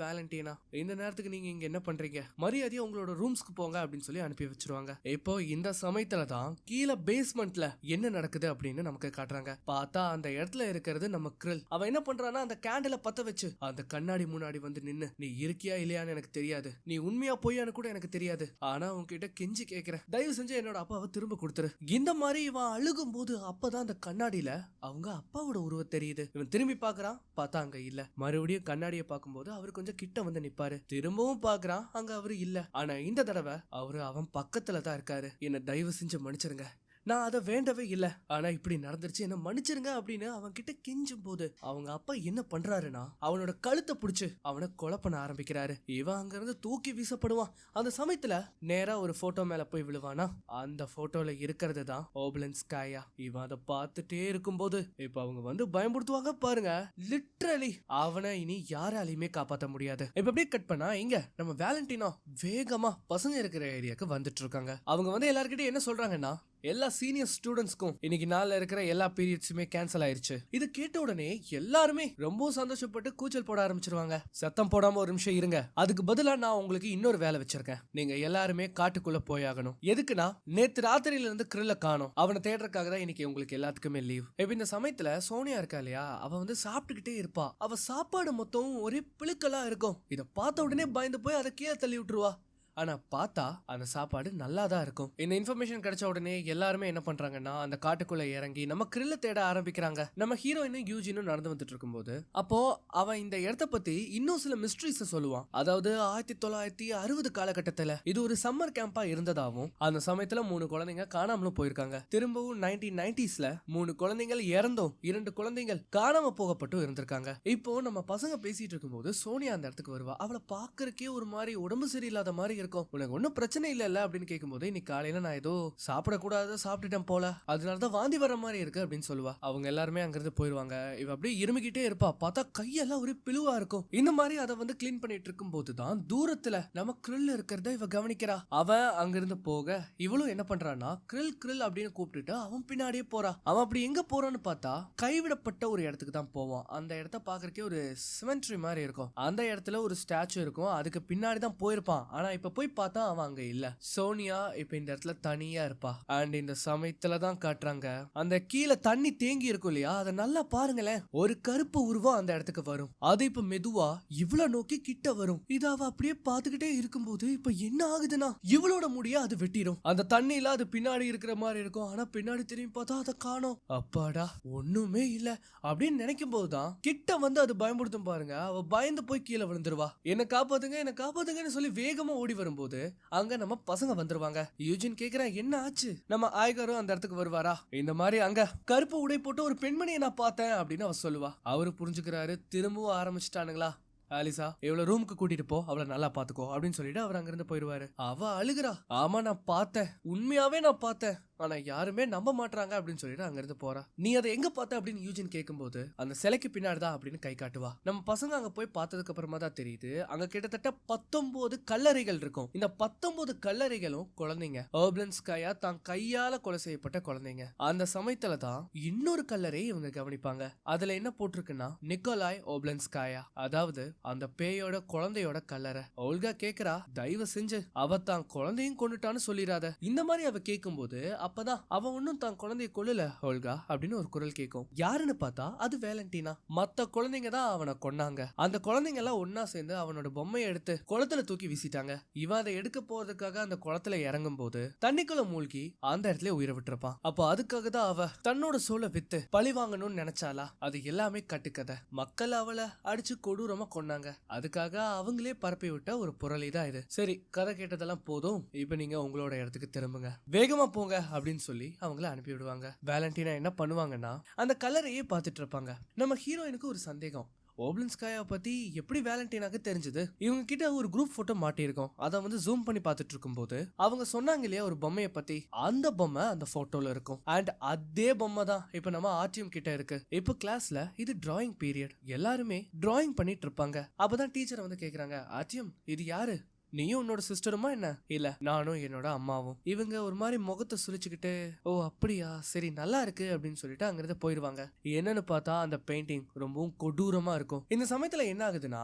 வேலண்டினா. இந்த நேரத்துக்கு நீங்க இங்க என்ன பண்றீங்க, மரியாதையா உங்களோட ரூம்ஸ்க்கு போங்க அப்படின்னு சொல்லி அனுப்பி வச்சிருவாங்க. இப்போ இந்த சமயத்துல தான் கீழே பேஸ்மெண்ட்ல என்ன நடக்குது அப்படின்னு நமக்கு காட்டுறாங்க. பார்த்தா அந்த இடத்துல இருக்கிறது நம்ம கிரில். அவன் என்ன பண்றான்னா அந்த கேண்டில பத்த வச்சு அந்த கண்ணாடி முன்னாடி வந்து நின்னு நீ இருக்கியா இல்லையான்னு எனக்கு தெரியாது, நீ உண்மையா பொய்யான்னு கூட எனக்கு தெரியாது, ஆனா உன்கிட்ட கெஞ்சி கேட்கிறேன், தயவு செஞ்சு என்னோட அப்பாவை திரும்ப கொடுத்துரு. இந்த மாதிரி இவன் அழுகும் போது அப்பதான் அந்த கண்ணாடியில அவங்க அப்பாவோட உருவம் தெரியுது. இவன் திரும்பி பாக்குறான், பார்த்தா அங்க இல்ல. மறுபடியும் கண்ணாடியை பார்க்கும்போது அவர் கொஞ்சம் கிட்ட வந்து நிப்பாரு. திரும்பவும் பாக்குறான், அங்க அவரு இல்ல. ஆனா இந்த தடவை அவரு அவன் பக்கத்துலதான் இருக்காரு. என்ன தயவு செஞ்சு மன்னிச்சிருங்க, நான் அதை வேண்டவே இல்ல, ஆனா இப்படி நடந்துருச்சு, என்ன மன்னிச்சிருங்க அப்படின்னு அவன் கிட்ட கெஞ்சும் போது அவங்க அப்பா என்ன பண்றாருன்னா அவனோட கழுத்தை பிடிச்சு அவனை கொலை பண்ண ஆரம்பிக்கிறாரு. இவன் அங்க இருந்து தூக்கி வீசப்படுவான். அந்த சமயத்துல நேரா ஒரு போட்டோ மேல போய் விழுவானா, அந்த போட்டோல இருக்கிறது தான் ஓப்லன்ஸ்காயா. இவன் அதை பார்த்துட்டே இருக்கும்போது இப்ப அவங்க வந்து பயன்படுத்துவாங்க பாருங்க. லிட்டரலி அவனை இனி யாராலையுமே காப்பாற்ற முடியாது. இப்ப அப்படியே கட் பண்ணா இங்க நம்ம வேலண்டினோ வேகமா பசங்க இருக்கிற ஏரியாக்கு வந்துட்டு இருக்காங்க. அவங்க வந்து எல்லார்கிட்டயும் என்ன சொல்றாங்கன்னா, எல்லா சீனியர் ஸ்டூடெண்ட்ஸ்க்கும் இன்னைக்கு நாள்ல இருக்கிற எல்லா பீரியட்ஸுமே கேன்சல் ஆயிருச்சு. இது கேட்ட உடனே எல்லாருமே ரொம்ப சந்தோஷப்பட்டு கூச்சல் போட ஆரம்பிச்சிருவாங்க. சத்தம் போடாம ஒரு நிமிஷம் இருங்க, அதுக்கு பதிலா நான் உங்களுக்கு இன்னொரு வேலை வச்சிருக்கேன். நீங்க எல்லாருமே காட்டுக்குள்ள போயாகணும். எதுக்குன்னா நேத்து ராத்திரியில இருந்து கிரில்ல காணோம், அவனை தேடுறதுக்காக தான் இன்னைக்கு உங்களுக்கு எல்லாத்துக்குமே லீவ். இப்ப இந்த சமயத்துல சோனியா இருக்கா இல்லையா, அவ வந்து சாப்பிட்டுக்கிட்டே இருப்பா. அவ சாப்பாடு மொத்தம் ஒரே பிளுக்கலா இருக்கும். இத பார்த்த உடனே பயந்து போய் அதை கீழே தள்ளி விட்டுருவா. ஆனா பார்த்தா அந்த சாப்பாடு நல்லா தான் இருக்கும். இந்த இன்ஃபர்மேஷன் கிடைச்ச உடனே எல்லாருமே என்ன பண்றாங்கன்னா அந்த காட்டுக்குள்ள இறங்கி நம்ம கிரில்ல தேட ஆரம்பிக்கிறாங்க. நம்ம ஹீரோயினும் யூஜினும் நடந்து வந்துட்டு இருக்கும்போது அப்போ அவன் இந்த இடத்த பத்தி இன்னும் சில மிஸ்ட்ரிஸ் சொல்லுவான். அதாவது 1960 காலகட்டத்துல இது ஒரு சம்மர் கேம்பா இருந்ததாகவும் அந்த சமயத்துல 3 குழந்தைங்க காணாமலும் போயிருக்காங்க. திரும்பவும் 1990ஸ்ல 3 குழந்தைகள் இறந்தும் 2 குழந்தைகள் காணாம போகப்பட்டும் இருந்திருக்காங்க. இப்போ நம்ம பசங்க பேசிட்டு இருக்கும்போது சோனியா அந்த இடத்துக்கு வருவா. அவளை பாக்குறக்கே ஒரு மாதிரி உடம்பு சரியில்லாத மாதிரி இருக்கும். உனக்கு ஒன்னும் பிரச்சனை இல்ல அப்படின்னு கேட்கும்போது, இன்னைக்கு காலையில நான் ஏதோ சாப்பிடக்கூடாத சாப்பிட்டுட்டேன் போல, அதனாலதான் வாந்தி வர மாதிரி இருக்கு அப்படின்னு சொல்லுவா. அவங்க எல்லாருமே அங்கிருந்து போயிருவாங்க. இவ அப்படியே இருமிக்கிட்டே இருப்பா. பார்த்தா கையெல்லாம் ஒரு பிழுவா இருக்கும். இந்த மாதிரி அதை வந்து கிளீன் பண்ணிட்டு இருக்கும் போதுதான் தூரத்துல நம்ம கிரில் இருக்கிறத இவ கவனிக்கிறா. அவன் அங்கிருந்து போக இவளும் என்ன பண்றான்னா கிரில் கிரில் அப்படின்னு கூப்பிட்டுட்டு அவன் பின்னாடியே போறா. அவன் அப்படி எங்க போறான்னு பார்த்தா கைவிடப்பட்ட ஒரு இடத்துக்கு தான் போவான். அந்த இடத்த பாக்குறக்கே ஒரு சிமெண்ட்ரி மாதிரி இருக்கும். அந்த இடத்துல ஒரு ஸ்டாச்சு இருக்கும். அதுக்கு பின்னாடி தான் போயிருப்பான். ஆனா இப்ப போய் பார்த்தா அவன் அங்க இல்ல. சோனியா இப்ப இந்த இடத்துல தனியா இருப்பா. அண்ட் இந்த சமயத்துல தான் காட்டுறாங்க அந்த கீழே தண்ணி தேங்கி இருக்கும் இல்லையா, அதை நல்லா பாருங்களேன். ஒரு கருப்பு உருவம் அந்த இடத்துக்கு வரும். அது இப்ப மெதுவா இவ்வளவு நோக்கி கிட்ட வரும். இத அவ அப்படியே பாத்துக்கிட்டே இருக்கும்போது இப்ப என்ன ஆகுதுன்னா இவளோட முடிய அது வெட்டிடும். அந்த தண்ணியில அது பின்னாடி இருக்கிற மாதிரி இருக்கும். ஆனா பின்னாடி திரும்பி பார்த்தா அதை காணோம். அப்பாடா ஒண்ணுமே இல்ல அப்படின்னு நினைக்கும் போதுதான் கிட்ட வந்து அது பயன்படுத்தும் பாருங்க. அவ பயந்து போய் கீழே விழுந்துருவா. என்ன காப்பாத்துங்க என்ன காப்பாத்துங்கன்னு சொல்லி வேகமா ஓடி வரும்போது அங்க நம்ம பசங்க வந்துருவாங்க. யூஜின் கேக்குறா என்ன ஆச்சு, நம்ம ஆய்கரும் அந்த இடத்துக்கு வருவாரா, இந்த மாதிரி அங்க கருப்பு உடை போட்டு ஒரு பெண்மணியை நான் பார்த்தேன் அப்படின்னு அவ சொல்லுவா. அவரு புரிஞ்சுக்கிறாரு, திரும்பவும் ஆரம்பிச்சுட்டானுங்களா, ஆலிசா இவ்வளவு ரூமுக்கு கூட்டிட்டு போ, அவளை நல்லா பாத்துக்கோ அப்படின்னு சொல்லிட்டு அவர் அங்கிருந்து போயிருவாரு. அவ அழுகுறா, ஆமா நான் பார்த்தேன், உண்மையாவே நான் பார்த்தேன், ஆனா யாருமே நம்ப மாட்டாங்க அப்படின்னு சொல்லிட்டு அங்கிருந்து போறா. நீ அதை எங்க பார்த்த அப்படின்னு யூஜின் கேட்கும்போது அந்த சிலைக்கு பின்னாடி தான் அப்படின்னு கை காட்டுவா. நம்ம பசங்க அங்க போய் பார்த்ததுக்கு அப்புறமா தான் தெரியுது அங்க கிட்டத்தட்ட 19 கல்லறைகள் இருக்கும். இந்த 19 கல்லறைகளும் குழந்தைங்க. ஓப்லன்ஸ்காயா தான் கையால கொலை செய்யப்பட்ட குழந்தைங்க. அந்த சமயத்துல தான் இன்னொரு கல்லறை இவங்க கவனிப்பாங்க. அதுல என்ன போட்டிருக்குன்னா நிக்கோலாய் ஓப்லன்ஸ்காயா, அதாவது அந்த பேயோட குழந்தையோட கல்லறை. ஓல்கா கேக்குறா, தயவு செஞ்சு அவ தான் குழந்தையும் கொண்டுட்டான்னு சொல்லிடாத. இந்த மாதிரி அவ கேட்கும்போது அப்பதான் அவன் ஒன்னும் தான் குழந்தைய கொல்லல ஓல்கா அப்படின்னு ஒரு குரல் கேட்கும். யாருன்னு பார்த்தா அது வேலண்டினா. மத்த குழந்தைங்க தான் அவனை கொன்னாங்க. அந்த குழந்தைங்க எல்லாம் ஒன்னா சேர்ந்து அவனோட பொம்மையை எடுத்து குளத்துல தூக்கி வீசிட்டாங்க. இவன் அதை எடுக்க போறதுக்காக அந்த குளத்துல இறங்கும் போது தண்ணிக்குள்ள மூழ்கி அந்த இடத்துல உயிரை விட்டுருப்பான். அப்போ அதுக்காக தான் அவ தன்னோட சோலை வித்து பழி வாங்கணும்னு நினைச்சாலா, அது எல்லாமே கட்டுக்கதை. மக்கள் அவளை அடிச்சு கொடூரமா கொன்னாங்க. அதுக்காக அவங்களே பரப்பி விட்ட ஒரு புரளி தான் இது. சரி, கதை கேட்டதெல்லாம் போதும், இப்ப நீங்க உங்களோட இடத்துக்கு திரும்புங்க, வேகமா போங்க அப்படின்னு சொல்லி அவங்கள அனுப்பி விடுவாங்க. வேலண்டினா என்ன பண்ணுவாங்கன்னா அந்த கலரையே பார்த்துட்டு இருப்பாங்க. நம்ம ஹீரோயினுக்கு ஒரு சந்தேகம், ஓப்லன்ஸ்காயா பத்தி எப்படி வேலண்டினாக்கு தெரிஞ்சது? இவங்க கிட்ட ஒரு குரூப் போட்டோ மாட்டியிருக்கோம். அதை வந்து ஜூம் பண்ணி பார்த்துட்டு இருக்கும்போது அவங்க சொன்னாங்க இல்லையா ஒரு பொம்மையை பத்தி, அந்த பொம்மை அந்த போட்டோல இருக்கும். அண்ட் அதே பொம்மை தான் இப்ப நம்ம ஆர்டிஎம் கிட்ட இருக்கு. இப்ப கிளாஸ்ல இது டிராயிங் பீரியட், எல்லாருமே டிராயிங் பண்ணிட்டு இருப்பாங்க. அப்பதான் டீச்சர் வந்து கேக்குறாங்க, ஆர்டிஎம் இது யாரு, நீயும் உன்னோட சிஸ்டருமா என்ன? இல்ல, நானும் என்னோட அம்மாவும். இவங்க ஒரு மாதிரி முகத்தை சுழிச்சுக்கிட்டு, ஓ அப்படியா, சரி நல்லா இருக்கு அப்படின்னு சொல்லிட்டு அங்கிருந்து போயிடுவாங்க. என்னன்னு பார்த்தா அந்த பெயிண்டிங் ரொம்பவும் கொடூரமா இருக்கும். இந்த சமயத்துல என்ன ஆகுதுன்னா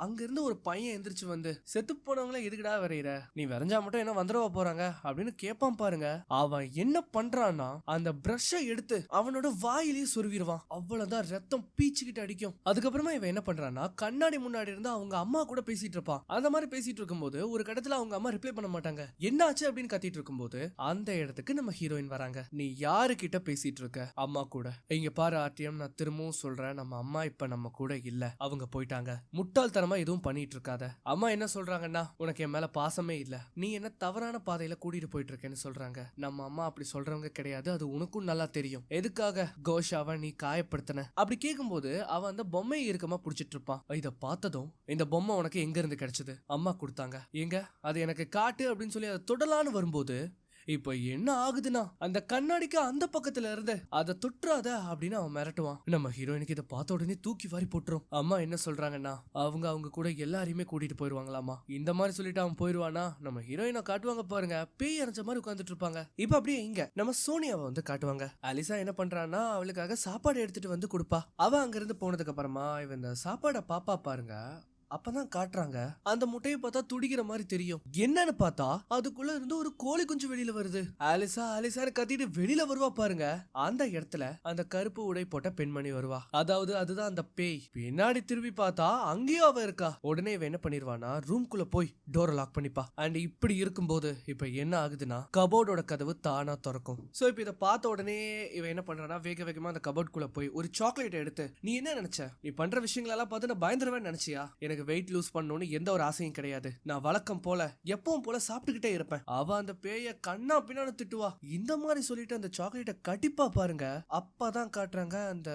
அங்க இருந்து ஒரு பையன் எந்திரிச்சு வந்து, செத்து போனவங்கள எதுக்குடா வரையிற, நீ வரைஞ்சா மட்டும் என்ன வந்துடவா போறாங்க அப்படின்னு கேட்பான் பாருங்க. அவன் என்ன பண்றான்னா அந்த பிரஷை எடுத்து அவனோட வாயிலேயே சொருவிடுவான். அவ்வளவுதான், ரத்தம் பீச்சுக்கிட்டு அடிக்கும். அதுக்கப்புறமா இவன் என்ன பண்றான்னா கண்ணாடி முன்னாடி இருந்து அவங்க அம்மா கூட பேசிட்டு இருப்பான். அந்த மாதிரி பேசிட்டு இருக்கும்போது ஒரு கடத்துல அவங்க அம்மா ரிப்ளை பண்ண மாட்டாங்க. என்னாச்சு அப்படின்னு கத்திட்டு இருக்கும்போது அந்த இடத்துக்கு நம்ம ஹீரோயின் வராங்க. நீ யாரு கிட்ட பேசிட்டு இருக்க? அம்மா கூட. இங்க பாரு ஆர்டிஎம், நான் திரும்பவும் சொல்றேன், நம்ம அம்மா இப்ப நம்ம கூட இல்ல, அவங்க போயிட்டாங்க. முட்டாள்தனமா எதுவும் பண்ணிட்டு இருக்காத. அம்மா என்ன சொல்றாங்கன்னா, உனக்கு என் மேல பாசமே இல்ல, நீ என்ன தவறான பாதையில கூட்டிட்டு போயிட்டு இருக்கேன்னு சொல்றாங்க. நம்ம அம்மா அப்படி சொல்றவங்க கிடையாது, அது உனக்கும் நல்லா தெரியும். எதுக்காக கோஷாவை நீ காயப்படுத்தின? அப்படி கேட்கும்போது அவன் அந்த பொம்மையை இறுக்கமா புடிச்சிட்டு இருப்பான். இத பார்த்ததும், இந்த பொம்மை உனக்கு எங்க இருந்து கிடைச்சது? அம்மா கொடுத்தாங்க. எங்க அது எனக்கு காட்டு அப்படின்னு சொல்லி அதை தொடலான்னு வரும்போது இப்ப என்ன ஆகுதுன்னா, அந்த கண்ணாடிக்கு அந்த பக்கத்துல இருந்து அதை தொற்றாத அப்படின்னு அவன் மிரட்டுவான். நம்ம ஹீரோயினுக்கு இதை பார்த்த உடனே தூக்கி வாரி போட்டுரும். அம்மா என்ன சொல்றாங்கன்னா, அவங்க கூட எல்லாரையுமே கூட்டிட்டு போயிருவாங்களாமா. இந்த மாதிரி சொல்லிட்டு அவன் போயிருவானா, நம்ம ஹீரோயினை காட்டுவாங்க பாருங்க, பேய் அரைஞ்ச மாதிரி உட்காந்துட்டு இருப்பாங்க. இப்ப அப்படியே இங்க நம்ம சோனியாவை வந்து காட்டுவாங்க. அலிசா என்ன பண்றான்னா, அவளுக்காக சாப்பாடு எடுத்துட்டு வந்து கொடுப்பா. அவ அங்க இருந்து போனதுக்கு அப்புறமா இவன் இந்த சாப்பாடை பாப்பா பாருங்க. அப்பதான் காட்டுறாங்க, அந்த முட்டையை பார்த்தா துடிக்கிற மாதிரி தெரியும். என்னன்னு பார்த்தா அதுக்குள்ள இருந்து ஒரு கோழி குஞ்சு வெளியில வருது. அலிசா அலிசான்னு கத்திட்டு வெளியில வருவா பாருங்க. அந்த இடத்துல அந்த கருப்பு உடை போட்ட பெண்மணி வருவா. அதாவது அதுதான் அந்த பேய். பின்னாடி திரும்பி பார்த்தா அங்கேயும் அவ இருக்கா. உடனே இவ என்ன பண்ணிருவானா, ரூம்குள்ள போய் டோரை லாக் பண்ணிப்பா. அண்ட் இப்படி இருக்கும்போது இப்ப என்ன ஆகுதுன்னா, கபோர்டோட கதவு தானா திறக்கும். சோ இப்ப இதை பார்த்த உடனே இவ என்ன பண்றானா, வேக வேகமா அந்த கபோர்டுக்குள்ள போய் ஒரு சாக்லேட் எடுத்து, நீ என்ன நினைச்ச? நீ பண்ற விஷயங்களெல்லாம் பார்த்து நான் பயந்துருவேன்னு நினைச்சியா? எனக்கு வெயிட் லூஸ் பண்ணணும்னு எந்த ஒரு ஆசையும் கிடையாது. நான் வழக்கம் போல எப்பவும் போல சாப்பிட்டுக்கிட்டே இருப்பேன். அவ அந்த பேய கண்ணா பின்னான்னு திட்டுவா. இந்த மாதிரி சொல்லிட்டு அந்த சாக்லேட்டை கடிப்பா பாருங்க. அப்பதான் காட்டுறாங்க அந்த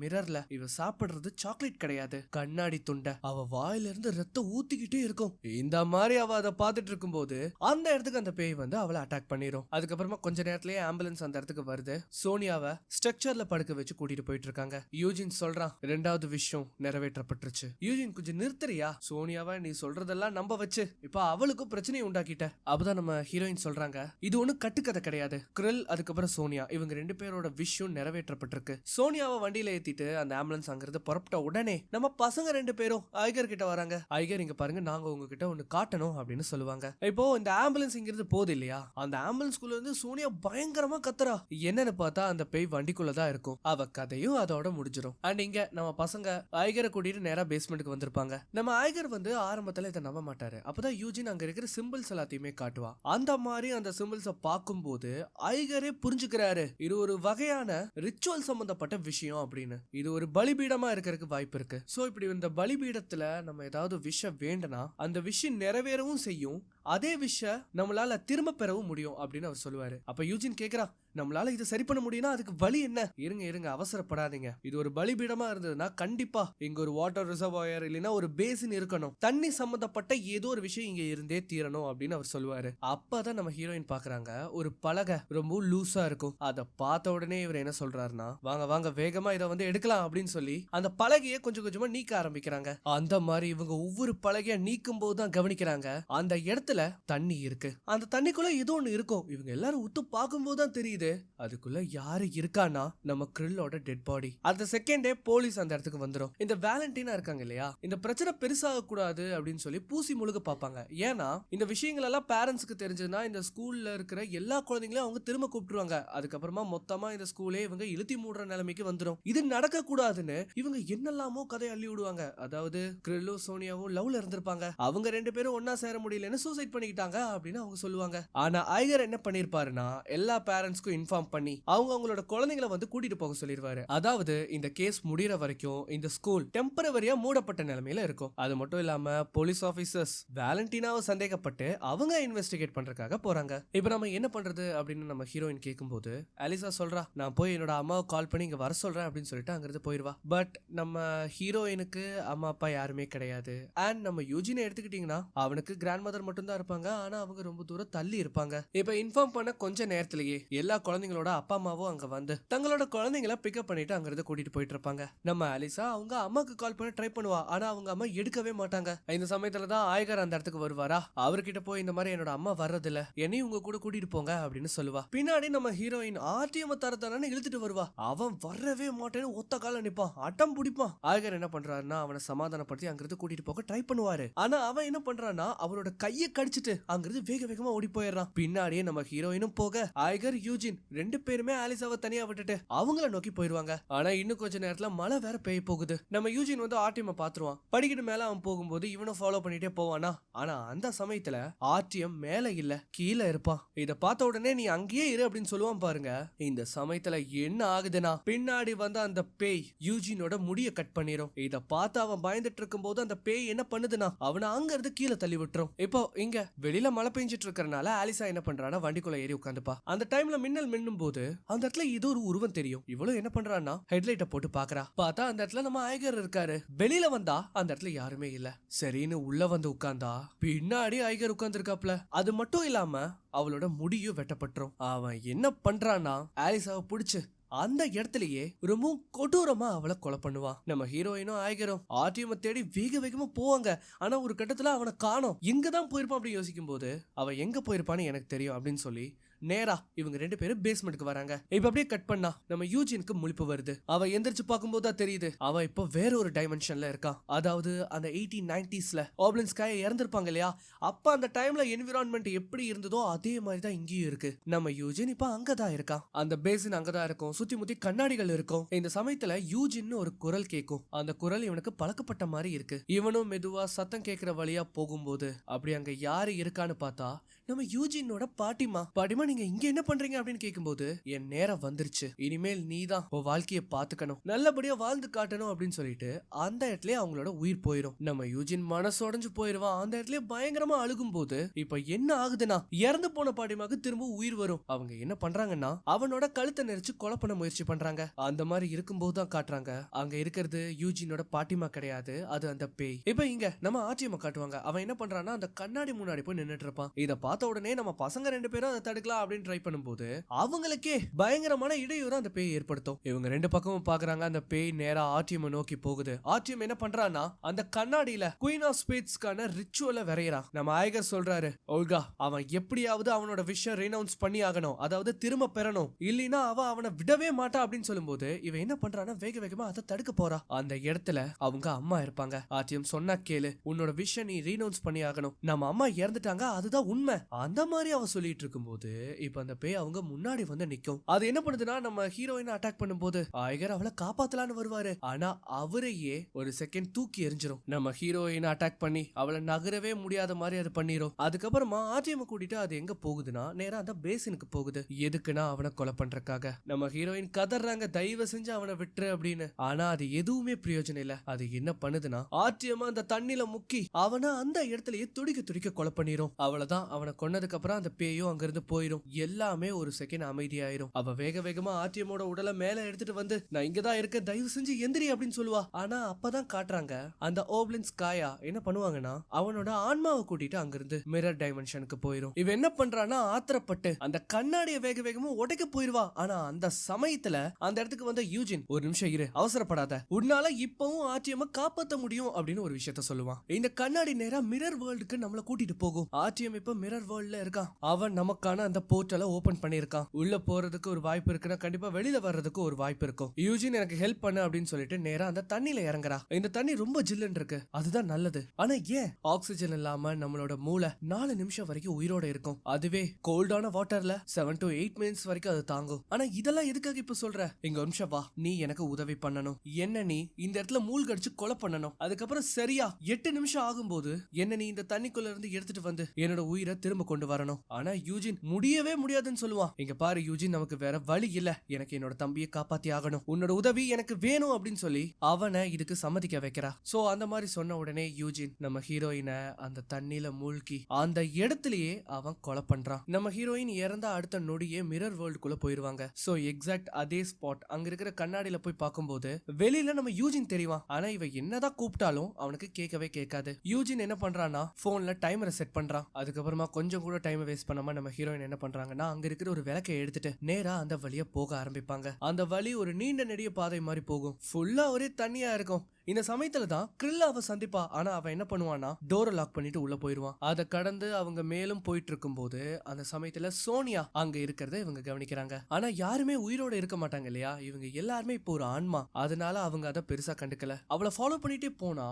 மிரர்ல, இவ சாப்பிடுறது சாக்லேட் கிடையாது, கண்ணாடி துண்டை. அவ வாயில இருந்து ரத்தம் ஊத்திக்கிட்டே இருக்கும். இந்த மாதிரி அவ அதை பார்த்துட்டு இருக்கும் போது அந்த இடத்துக்கு அந்த பேய் வந்து அவளை அட்டாக் பண்ணிரும். அதுக்கப்புறமா கொஞ்ச நேரத்திலேயே ஆம்புலன்ஸ் அந்த இடத்துக்கு வருது. சோனியாவை ஸ்ட்ரக்சர்ல படுக்க வச்சு கூட்டிட்டு போயிட்டு இருக்காங்க. யூஜின் சொல்றான், 2வது விஷயம் நிறைவேற்றப்பட்டுருச்சு. யூஜின் கொஞ்சம் நிறுத்த, சோனியாவை நீ சொல்றதெல்லாம் நம்ப வச்சு இப்ப அவளுக்கும் பிரச்சனையை உண்டாக்கிட்ட. அப்பதான் நம்ம ஹீரோயின் சொல்றாங்க, இது ஒண்ணு கட்டுக்கதை கிடையாது. கிரில் அதுக்கப்புறம் சோனியா இவங்க 2 பேரோட விஷயம் நிறைவேற்றப்பட்டிருக்கு. சோனியாவை வண்டியில ஏத்திட்டு அந்த ஆம்புலன்ஸ் அங்கிருந்து புறப்பட்ட உடனே நம்ம பசங்க 2 பேரும் ஐகர் கிட்ட வராங்க. ஐகர், இங்க பாருங்க, நாங்க உங்ககிட்ட ஒண்ணு காட்டணும் அப்படின்னு சொல்லுவாங்க. இப்போ இந்த ஆம்புலன்ஸ் இங்கிருந்து போகுது இல்லையா, அந்த ஆம்புலன்ஸ்குள்ள இருந்து சோனியா பயங்கரமா கத்துறா. என்னன்னு பார்த்தா அந்த பேய் வண்டிக்குள்ளதான் இருக்கும். அவ கதையும் அதோட முடிஞ்சிடும். அண்ட் இங்க நம்ம பசங்க ஐகரை கூட்டிட்டு நேரா பேஸ்மெண்ட்டுக்கு வந்திருப்பாங்க. நம்ம ஐகர் வந்து ஆரம்பத்துல இதை நம்ப மாட்டாரு. அப்பதான் யூஜின் அங்க இருக்கிற சிம்பிள்ஸ் எல்லாத்தையுமே காட்டுவா. அந்த மாதிரி அந்த சிம்பிள்ஸை பார்க்கும்போது ஐகரே புரிஞ்சுக்கிறாரு, இது ஒரு வகையான ரிச்சுவல் சம்பந்தப்பட்ட விஷயம் அப்படின்னு. இது ஒரு பலிபீடமா இருக்கிறதுக்கு வாய்ப்பு இருக்கு. சோ இப்படி இந்த பலிபீடத்துல நம்ம ஏதாவது விஷயம் வேண்டனா அந்த விஷயம் நிறைவேறவும் செய்யும், அதே விஷயம் நம்மளால திரும்ப பெறவும் முடியும் அப்படின்னு அவர் சொல்லுவாரு. அப்ப யூஜின் கேக்குறா, நம்மளால இதை சரி பண்ண முடியும்னா அதுக்கு வழி என்ன? இருங்க அவசரப்படாதீங்க. இது ஒரு பலிபீடமா இருந்ததுன்னா கண்டிப்பா இங்க ஒரு வாட்டர் ரிசர்வாயர் இல்லைன்னா ஒரு பேசின் இருக்கணும், தண்ணி சம்பந்தப்பட்ட ஏதோ ஒரு விஷயம் இங்க இருந்தே தீரணும் அப்படின்னு அவர் சொல்லுவாரு. அப்பதான் நம்ம ஹீரோயின் பாக்குறாங்க, ஒரு பலகை ரொம்ப லூசா இருக்கும். அதை பார்த்த உடனே இவர் என்ன சொல்றாருன்னா, வாங்க வேகமா இதை வந்து எடுக்கலாம் அப்படின்னு சொல்லி அந்த பலகையை கொஞ்சம் கொஞ்சமா நீக்க ஆரம்பிக்கிறாங்க. அந்த மாதிரி இவங்க ஒவ்வொரு பலகையா நீக்கும் போதுதான் கவனிக்கிறாங்க, அந்த இடத்துல தண்ணி இருக்கு. அந்த தண்ணிக்குள்ள ஏதோ ஒண்ணு இருக்கும். இவங்க எல்லாரும் உத்து பார்க்கும் போதுதான் தெரியுது, அதுக்குள்ள யாரு இருக்கானா, நம்ம கிரில்லோட டெட் பாடி. அந்த செகண்டே போலீஸ் அந்த இடத்துக்கு வந்துரும். இந்த வேலண்டினா இருக்காங்க இல்லையா, இந்த பிரச்சனை பெருசாக கூடாது அப்படின்னு சொல்லி பூசி முழுக பாப்பாங்க. ஏன்னா இந்த விஷயங்கள் எல்லாம் பேரண்ட்ஸ்க்கு தெரிஞ்சதுன்னா இந்த ஸ்கூல்ல இருக்கிற எல்லா குழந்தைங்களையும் அவங்க திரும்ப கூப்பிட்டுருவாங்க. அதுக்கப்புறமா மொத்தமா இந்த ஸ்கூலே இவங்க இழுத்தி மூடுற நிலைமைக்கு வந்துடும். இது நடக்க கூடாதுன்னு இவங்க என்னெல்லாமோ கதை அள்ளி விடுவாங்க. அதாவது கிரில்லும் சோனியாவும் லவ்ல இருந்திருப்பாங்க, அவங்க 2 பேரும் ஒன்னா சேர முடியலன்னு சூசைட் பண்ணிக்கிட்டாங்க அப்படின்னு அவங்க சொல்லுவாங்க. ஆனா ஐகர் என்ன பண்ணிருப்பாருன்னா, எல்லா பேரண்ட்ஸ்க்கும் இன்ஃபார்ம் பண்ணி அவங்களோட குழந்தைங்களை வந்து கூட்டிட்டு போக சொல்லிடுவாரு. அதாவது இந்த கேஸ் முடியற வரைக்கும் இந்த ஸ்கூல் டெம்பரவரியா மூடப்பட்ட நிலைமையில இருக்கும். அது மட்டும் இல்லாம போலீஸ் ஆபீசர்ஸ் வேலண்டினாவை சந்தேகப்பட்டு அவங்க இன்வெஸ்டிகேட் பண்றதுக்காக போறாங்க. இப்ப நம்ம என்ன பண்றது அப்படின்னு நம்ம ஹீரோயின் கேட்கும்போது அலிசா சொல்றா, நான் போய் என்னோட அம்மாவை கால் பண்ணி இங்க வர சொல்றேன் அப்படின்னு சொல்லிட்டு அங்கிருந்து போயிருவா. பட் நம்ம ஹீரோயினுக்கு அம்மா அப்பா யாருமே கிடையாது. அண்ட் நம்ம யூஜினை எடுத்துக்கிட்டீங்கன்னா அவனுக்கு கிராண்ட் மதர் மட்டும் தான் இருப்பாங்க. ஆனா அவங்க ரொம்ப தூரம் தள்ளி இருப்பாங்க. இப்ப இன்ஃபார்ம் பண்ண கொஞ்ச நேரத்திலேயே எல்லா குழந்தைங்களோட அப்பா அம்மாவும் அங்க வந்து தங்களோட குழந்தைங்களை பிக்கப் பண்ணிட்டு அங்கிருந்து கூட்டிட்டு போயிட்டு இருப்பாங்க. நம்ம அலிசா அவங்க அம்மாக்கு கால் பண்ண ட்ரை பண்ணுவா. ஆனா அவங்க அம்மா எடுக்கவே மாட்டாங்க. இந்த சமயத்துலதான் ஆயகர் அந்த இடத்துக்கு வருவாரா. அவர்கிட்ட போய் இந்த மாதிரி என்னோட அம்மா வர்றதில்ல, என்னையும் உங்க கூட கூட்டிட்டு போங்க அப்படின்னு சொல்லுவா. பின்னாடி நம்ம ஹீரோயின் ஆர்டிஎம் தரத்தானு இழுத்துட்டு வருவா. அவன் வரவே மாட்டேன்னு ஒத்த கால நிப்பான், அட்டம் பிடிப்பான். ஆயகர் என்ன பண்றாருன்னா அவனை சமாதானப்படுத்தி அங்கிருந்து கூட்டிட்டு போக ட்ரை பண்ணுவாரு. ஆனா அவன் என்ன பண்றான்னா அவனோட கையை கடிச்சிட்டு அங்கிருந்து வேக வேகமா ஓடி போயிடுறான். பின்னாடியே நம்ம ஹீரோயினும் போக ஐகர் யூஜின் 2 பேருமே ஆலிசாவை தனியா விட்டுட்டு அவங்கள நோக்கி போயிருவாங்க. ஆனா இன்னும் கொஞ்ச நேரத்துல மழை வேற பெய்ய போகுது. நம்ம யூஜின் வந்து ஆர்டிஎம் பாத்துருவான். படிக்கிட்டு மேல அவன் போகும்போது இவனும் ஃபாலோ பண்ணிட்டே போவானா. ஆனா அந்த சமயத்துல ஆர்டிஎம் மேல இல்ல, கீழே இருப்பான். இத பார்த்த உடனே நீ அங்கேயே இரு அப்படின்னு சொல்லுவான் பாருங்க. இந்த சமயத்துல என்ன ஆகுதுன்னா பின்னாடி வந்து அந்த பேய் யூஜினோட முடிய கட் பண்ணிரும். இத பார்த்து அவன் பயந்துட்டு இருக்கும் போது அந்த பேய் என்ன பண்ணுதுன்னா அவனை அங்க இருந்து கீழே தள்ளி விட்டுரும். இப்போ இங்க வெளியில மழை பெஞ்சிட்டு இருக்கறனால ஆலிசா என்ன பண்றானா வண்டிக்குள்ள ஏறி உட்காந்துப்பா. அந்த டைம்ல மின்னல் மின்னும் போது அந்த இடத்துல ஏதோ ஒரு உருவம் தெரியும். இவ்வளவு என்ன பண்றான்னா ஹெட்லைட்ட போட்டு பாக்குறா. பார்த்தா அந்த இடத்துல நம்ம ஐகர் இருக்காரு. வெளியில வந்தா அந்த இடத்துல யாருமே இல்ல. சரின்னு உள்ள வந்து உட்கார்ந்தா பின்னாடி ஐகர் உட்கார்ந்து இருக்காப்ல. அது மட்டும் இல்லாம அவளோட முடியும் வெட்டப்பட்டுரும். அவன் என்ன பண்றான்னா ஆலிசாவை பிடிச்சு அந்த இடத்துலயே ரொம்ப கொடூரமா அவளை கொலை பண்ணுவான். நம்ம ஹீரோயினும் ஐகரும் ஆர்டிஎம் தேடி வேக வேகமா போவாங்க. ஆனா ஒரு கட்டத்துல அவனை காணோம். எங்கதான் போயிருப்பான் அப்படின்னு யோசிக்கும் போது அவன் எங்க போயிருப்பான்னு எனக்கு தெரியும் அப்படின்னு சொல்லி நேரா இவங்க 2 பேரும் பேஸ்மெண்ட்க்கு வராங்க. இப்ப அப்படியே கட் பண்ணா நம்ம யூஜினுக்கு முழிப்பு வருது. அவ எந்திரிச்சு பார்க்கும்போது தான் தெரியுது அவ இப்ப வேற ஒரு டைமென்ஷன்ல இருக்கான். அதாவது அந்த 1890ஸ்ல ஓப்லின்ஸ்காய் இறந்திருப்பாங்க இல்லையா, அப்ப அந்த டைம்ல என்விரான்மெண்ட் எப்படி இருந்ததோ அதே மாதிரி தான் இங்கேயும் இருக்கு. நம்ம யூஜின் இப்ப அங்கதான் இருக்கான். அந்த பேசின் அங்கதான் இருக்கும். சுத்தி முத்தி கண்ணாடிகள் இருக்கும். இந்த சமயத்துல யூஜின் ஒரு குரல் கேட்கும். அந்த குரல் இவனுக்கு பழக்கப்பட்ட மாதிரி இருக்கு. இவனும் மெதுவா சத்தம் கேட்கிற வழியா போகும்போது அப்படி அங்க யாரு இருக்கான்னு பார்த்தா நம்ம யூஜினோட பாட்டிமா. பாட்டிமா நீங்க இங்க என்ன பண்றீங்க அப்படின்னு கேட்கும்போது என் நேரம் வந்துருச்சு, இனிமேல் நீதான் உன் வாழ்க்கையை பாத்துக்கணும், நல்லபடியா வாழ்ந்து காட்டணும் அப்படின்னு சொல்லிட்டு அந்த இடத்துல அவங்களோட உயிர் போயிரும். நம்ம யூஜின் மனசோடைஞ்சு போயிருவான். அந்த இடத்துல பயங்கரமா அழுகும் போது இப்ப என்ன ஆகுதுன்னா இறந்து போன பாட்டிமாக்கு திரும்ப உயிர் வரும். அவங்க என்ன பண்றாங்கன்னா அவனோட கழுத்தை நெரிச்சு கொலை பண்ண முயற்சி பண்றாங்க. அந்த மாதிரி இருக்கும்போது தான் காட்டுறாங்க அங்க இருக்கிறது யூஜினோட பாட்டிமா கிடையாது, அது அந்த பேய். இப்ப இங்க நம்ம ஆர்டிஎம் காட்டுவாங்க. அவன் என்ன பண்றான்னா அந்த கண்ணாடி முன்னாடி போய் நின்னுட்டு இருப்பான். இத பார்த்த உடனே நம்ம பசங்க 2 பேரும் அதை தடுக்கலாம் அப்படின்னு ட்ரை பண்ணும்போது அவங்களுக்கே பயங்கரமான இடையூறு அந்த பேய் ஏற்படுத்தும். இவங்க 2 பக்கமும் பாக்குறாங்க. அந்த பேய் நேரா ஆர்டிஎம் நோக்கி போகுது. ஆர்டிஎம் என்ன பண்றான்னா அந்த கண்ணாடியில குயின் ஆஃப் ஸ்பேட்ஸ்க்கான ரிச்சுவலை வரையறான். நம்ம ஐகர் சொல்றாரு ஓல்கா அவன் எப்படியாவது அவனோட விஷயம் ரீனவுன்ஸ் பண்ணி ஆகணும், அதாவது திரும்ப பெறணும், இல்லைன்னா அவனை விடவே மாட்டா அப்படின்னு சொல்லும்போது இவன் என்ன பண்றான்னா வேக வேகமா அதை தடுக்க போறா. அந்த இடத்துல அவங்க அம்மா இருப்பாங்க. ஆர்டிஎம் சொன்னா கேளு, உன்னோட விஷயம் நீ ரீனவுன்ஸ் பண்ணி ஆகணும், நம்ம அம்மா இறந்துட்டாங்க அதுதான் உண்மை, அந்த மாதிரி அவ சொல்லிட்டு இருக்கும்போது இப்ப அந்த பேய் அவங்க முன்னாடி வந்து நிக்கும். அது என்ன பண்ணுதுன்னா நம்ம ஹீரோயினை அட்டாக் பண்ணும்போது ஐகர் அவளை காப்பாத்தலான்னு வருவாரு. ஆனா அவரையே ஒரு செகண்ட் தூக்கி எரிஞ்சிரும். நம்ம ஹீரோயினை அட்டாக் பண்ணி அவளை நகரவே முடியாத மாதிரி அது பண்ணிரும். அதுக்கப்புறமா ஆர்டிஎம் கூட்டிட்டு அது எங்க போகுதுன்னா நேரா அந்த பேசினுக்கு போகுது. எதுக்குன்னா அவனை கொலை பண்றதுக்காக. நம்ம ஹீரோயின் கதறாங்க தயவு செஞ்சு அவனை விட்டுரு அப்படின்னு. ஆனா அது எதுவுமே பிரயோஜனம் இல்ல. அது என்ன பண்ணுதுன்னா ஆர்டிஎம் அந்த தண்ணில முக்கி அவனை அந்த இடத்துலயே துடிக்க துடிக்க கொலை பண்ணிரும். அவ்வளவுதான், அவனை கொன்னதுக்கு அப்புறம் அந்த பேயும் அங்கிருந்து போயிடும். எல்லாமே ஒரு செகண்ட் அமைதியாயிரும். அவ வேக வேகமா ஆர்டிஎமோட உடலை மேல எடுத்துட்டு வந்து நான் இங்கதான் இருக்க தயவு செஞ்சு எந்திரி அப்படின்னு சொல்லுவா. ஆனா அப்பதான் காட்டுறாங்க அந்த ஓப்லின்ஸ் காயா என்ன பண்ணுவாங்கன்னா அவனோட ஆன்மாவை கூட்டிட்டு அங்கிருந்து மிரர் டைமென்ஷனுக்கு போயிரும். இவ என்ன பண்றான்னா ஆத்திரப்பட்டு அந்த கண்ணாடியை வேக வேகமா உடைக்க போயிருவா. ஆனா அந்த சமயத்துல அந்த இடத்துக்கு வந்த யூஜின் ஒரு நிமிஷம் இரு, அவசரப்படாத, உன்னால இப்பவும் ஆர்டிஎம் காப்பாத்த முடியும் அப்படின்னு ஒரு விஷயத்த சொல்லுவான். இந்த கண்ணாடி நேரா மிரர் வேர்ல்டுக்கு நம்மள கூட்டிட்டு போகும். ஆர்டிஎம் இப்ப மிரர் வேர்ல்ட்ல இருக்கான். அவன் நமக்கான அந்த போர்ட்டலை ஓபன் பண்ணிருக்கான். உள்ள போறதுக்கு ஒரு வாய்ப்பு இருக்குன்னா கண்டிப்பா வெளியில வர்றதுக்கு ஒரு வாய்ப்பு இருக்கும். யூஜின் எனக்கு ஹெல்ப் பண்ணு அப்படின்னு சொல்லிட்டு நேரா அந்த தண்ணியில இறங்குறா. இந்த தண்ணி ரொம்ப ஜில்லுன்னு இருக்கு, அதுதான் நல்லது. ஆனா ஏன் ஆக்சிஜன் இல்லாம நம்மளோட மூளை 4 நிமிஷம் வரைக்கும் உயிரோட இருக்கும். அதுவே கோல்டான வாட்டர்ல 7 to 8 மினிட்ஸ் வரைக்கும் அது தாங்கும். ஆனா இதெல்லாம் எதுக்காக இப்ப சொல்ற? இங்க ஒரு நிமிஷம் வா, நீ எனக்கு உதவி பண்ணணும். என்ன நீ இந்த இடத்துல மூழ்கடிச்சு கொலை பண்ணணும். அதுக்கப்புறம் சரியா 8 நிமிஷம் ஆகும்போது என்ன நீ இந்த தண்ணிக்குள்ள இருந்து எடுத்துட்டு வந்து என்னோட உயிரை திரும்ப கொண்டு வரணும். ஆனா யூஜின் முடியவே முடியாதுன்னு சொல்லுவான். இங்க பாரு யூஜின், நமக்கு வேற வழி இல்ல, எனக்கு என்னோட தம்பியை காப்பாத்தி ஆகணும், உன்னோட உதவி எனக்கு வேணும் அப்படின்னு சொல்லி அவனை இதுக்கு சம்மதிக்க வைக்கிறா. சோ அந்த மாதிரி சொன்ன உடனே யூஜின் நம்ம ஹீரோயினை அந்த தண்ணியில மூழ்கி அந்த இடத்துலயே அவன் கொலை பண்றான். நம்ம ஹீரோயின் இறந்த அடுத்த நொடியே மிரர் வேர்ல்டுக்குள்ள போயிருவாங்க. சோ எக்ஸாக்ட் அதே ஸ்பாட் அங்க இருக்கிற கண்ணாடியில போய் பார்க்கும்போது வெளியில நம்ம யூஜின் தெரியும். ஆனா இவ என்னதான் கூப்பிட்டாலும் அவனுக்கு கேட்கவே கேட்காது. யூஜின் என்ன பண்றான்னா போன்ல டைமரை செட் பண்றான். அதுக்கப்புறமா கொஞ்சம் கூட டைம் வேஸ்ட் பண்ணாம நம்ம ஹீரோயின் என்ன பண்றாங்கன்னா அங்க இருக்கிற ஒரு விளக்கை எடுத்துட்டு நேரா அந்த வழியா போக ஆரம்பிப்பாங்க. அந்த வழி ஒரு நீண்ட நெடிய பாதை மாதிரி போகும். ஃபுல்லா ஒரே தண்ணியா இருக்கும். இந்த சமயத்துல தான் கிரில் அவ சந்திப்பா. ஆனா அவன் என்ன பண்ணுவான்னா டோரை லாக் பண்ணிட்டு உள்ள போயிருவான். அதை கடந்து அவங்க மேலும் போயிட்டு இருக்கும் போது அந்த சமயத்துல சோனியா அங்க இருக்கிறத இவங்க கவனிக்கிறாங்க. ஆனா யாருமே உயிரோட இருக்க மாட்டாங்க இல்லையா, இவங்க எல்லாருமே இப்போ ஒரு ஆன்மா, அதனால அவங்க அதை பெருசா கண்டுக்கல. அவளை ஃபாலோ பண்ணிட்டே போனா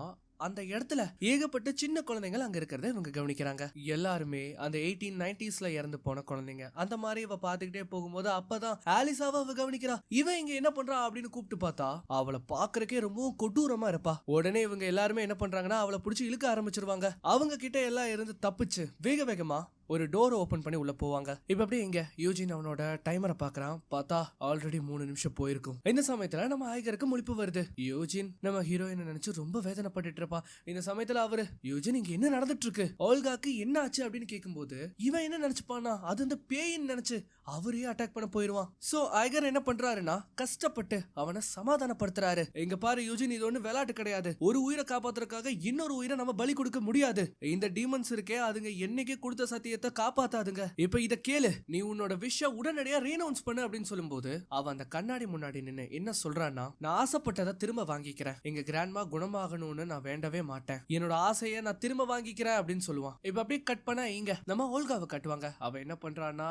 அந்த இடத்துல ஏகப்பட்ட சின்ன குழந்தைகள் அங்க இருக்கிறத இவங்க கவனிக்கிறாங்க. எல்லாருமே அந்த 1890s இறந்து போன குழந்தைங்க. அந்த மாதிரி இவ பாத்துக்கிட்டே போகும்போது அப்பதான் ஆலிசாவை அவ கவனிக்கிறா. இவன் இங்க என்ன பண்றா அப்படின்னு கூப்பிட்டு பார்த்தா அவளை பாக்குறக்கே ரொம்பவும் கொடூரமா இருப்பா. உடனே இவங்க எல்லாருமே என்ன பண்றாங்கன்னா அவளை பிடிச்சி இழுக்க ஆரம்பிச்சிருவாங்க. அவங்க கிட்ட எல்லாம் இருந்து தப்பிச்சு வேக வேகமா ஒரு டோர் ஓபன் பண்ணி உள்ள போவாங்க. இப்ப அப்படியே இங்க யூஜின் அவனோட டைமரை பாக்குறான். பார்த்தா ஆல்ரெடி 3 நிமிஷம் போயிருக்கும். இந்த சமயத்துல நம்ம ஆய்கருக்கு முழிப்பு வருது. யூஜின் நம்ம ஹீரோயினை நினைச்சு ரொம்ப வேதனைப்பட்டு இருப்பா. இந்த சமயத்துல அவரு யூஜின் இங்க என்ன நடந்துட்டு இருக்கு, ஓல்காக்கு என்ன ஆச்சு அப்படின்னு கேட்கும்போது இவன் என்ன நினைச்சுப்பானா அது அந்த பேயின்னு நினைச்சு அவரே அட்டாக் பண்ண போயிருவான். சோ ஆய்கர் என்ன பண்றாருன்னா கஷ்டப்பட்டு அவனை சமாதானப்படுத்துறாரு. இங்க பாரு யூஜின், இது ஒண்ணு விளையாட்டு கிடையாது. ஒரு உயிரை காப்பாத்துறதுக்காக இன்னொரு உயிரை நம்ம பலி கொடுக்க முடியாது. இந்த டீமன்ஸ் இருக்கே அதுங்க என்னைக்கே கொடுத்த சத்திய காப்பாத்தாதுங்க. இப்ப இத கேளு, நீ உன்னோட விஷயம் உடனடியா ரீனவுன்ஸ் பண்ணு அப்படின்னு சொல்லும்போது அவன் அந்த கண்ணாடி முன்னாடி நின்னு என்ன சொல்றான்னா, நான் ஆசைப்பட்டதை திரும்ப வாங்கிக்கிறேன். எங்க கிராண்ட்மா குணமாகணும்னு நான் வேண்டவே மாட்டேன். என்னோட ஆசையை நான் திரும்ப வாங்கிக்கிறேன் அப்படின்னு சொல்லுவான். இப்ப அப்படியே கட் பண்ணா இங்க நம்ம ஓல்காவை கட்டுவாங்க. அவ என்ன பண்றான்னா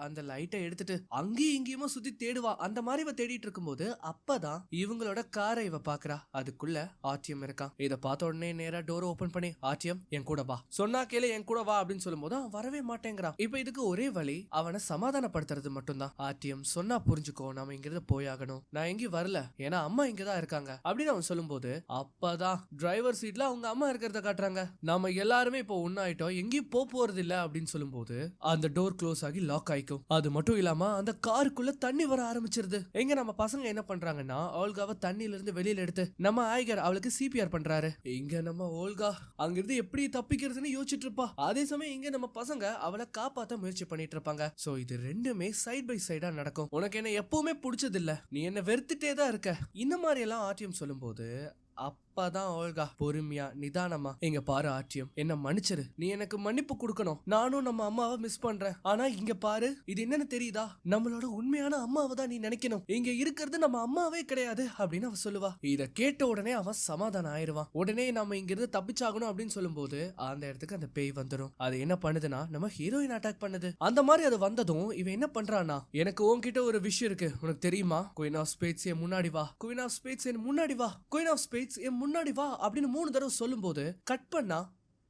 அந்த லைட்டை எடுத்துட்டு அங்கேயும் இங்கேயுமா சுத்தி தேடுவா. அந்த மாதிரி இவ தேடிட்டு இருக்கும்போது அப்பதான் இவங்களோட காரை இவ பாக்குறா. அதுக்குள்ள ஆர்டிஎம் இருக்கான். இத பார்த்த உடனே நேரா டோர் ஓபன் பண்ணி ஆர்டிஎம் என் கூட வா, சொன்னா கேளு என் கூட வா அப்படின்னு சொல்லும்போது அவன் வரவே மாட்டேங்கிறான். இப்ப இதுக்கு ஒரே வழி அவனை சமாதானப்படுத்துறது மட்டும்தான். ஆர்டிஎம் சொன்னா புரிஞ்சுக்கோ, நாம இங்கிருந்து போயாகணும், நான் எங்கேயும் வரல, ஏன்னா அம்மா இங்கதான் இருக்காங்க அப்படின்னு அவன் சொல்லும்போது அப்பதான் டிரைவர் சீட்ல அவங்க அம்மா இருக்கிறத காட்டுறாங்க. நாம எல்லாருமே இப்போ ஒன்னாயிட்டோம், எங்கேயும் போறது இல்ல அப்படின்னு சொல்லும்போது அந்த டோர் க்ளோஸ் ஆகி லாக் ஆயிக்கும். அது மட்டும் இல்லாம அந்த காருக்குள்ள தண்ணி வர ஆரம்பிச்சிருது. எங்க நம்ம பசங்க என்ன பண்றாங்கன்னா ஓல்காவை தண்ணியில இருந்து வெளியில எடுத்து நம்ம ஆய்கர் அவளுக்கு சிபிஆர் பண்றாரு. இங்க நம்ம ஓல்கா அங்கிருந்து எப்படி தப்பிக்கிறதுன்னு யோசிச்சுட்டு இருப்பா. அதே சமயம் இங்க நம்ம பசங்க அவளை காப்பாத்த முயற்சி பண்ணிட்டு இருப்பாங்க. சோ இது ரெண்டுமே சைட் பை சைடா நடக்கும். உனக்கு என்ன எப்பவுமே பிடிச்சது இல்ல, நீ என்ன வெறுத்துட்டே தான் இருக்க, இந்த மாதிரி எல்லாம் ஆர்டிஎம் சொல்லும்போது அப்பதான் ஓல்கா பொறுமையா நிதானமா இங்க பாரு ஆர்டிஎம், என்ன மன்னிச்சிரு, நீ எனக்கு மன்னிப்பு கொடுக்கணும், நானும் நம்ம அம்மாவை மிஸ் பண்றேன். ஆனா இங்க பாரு இது என்னன்னு தெரியுதா, நம்மளோட உண்மையான அம்மாவை தான் நீ நினைக்கணும், இங்க இருக்கிறது நம்ம அம்மாவே கிடையாது அப்படின்னு அவ சொல்லுவா. இத கேட்ட உடனே அவன் சமாதானம் ஆயிருவான். உடனே நம்ம இங்க இருந்து தப்பிச்சாகணும் அப்படின்னு சொல்லும்போது அந்த இடத்துக்கு அந்த பேய் வந்துடும். அது என்ன பண்ணுதுன்னா நம்ம ஹீரோயின் அட்டாக் பண்ணுது. அந்த மாதிரி அது வந்ததும் இவன் என்ன பண்றானா, எனக்கு உன்கிட்ட ஒரு விஷயம் இருக்கு, உனக்கு தெரியுமா, குயின் ஆஃப் ஸ்பேட்ஸ் என் முன்னாடி வா, குயின் ஆஃப் ஸ்பேட்ஸ் என் முன்னாடி வா, குயின் ஆஃப் ஸ்பேட்ஸ் என் முன்னாடி வா அப்படின்னு 3 தடவை சொல்லும்போது கட் பண்ணா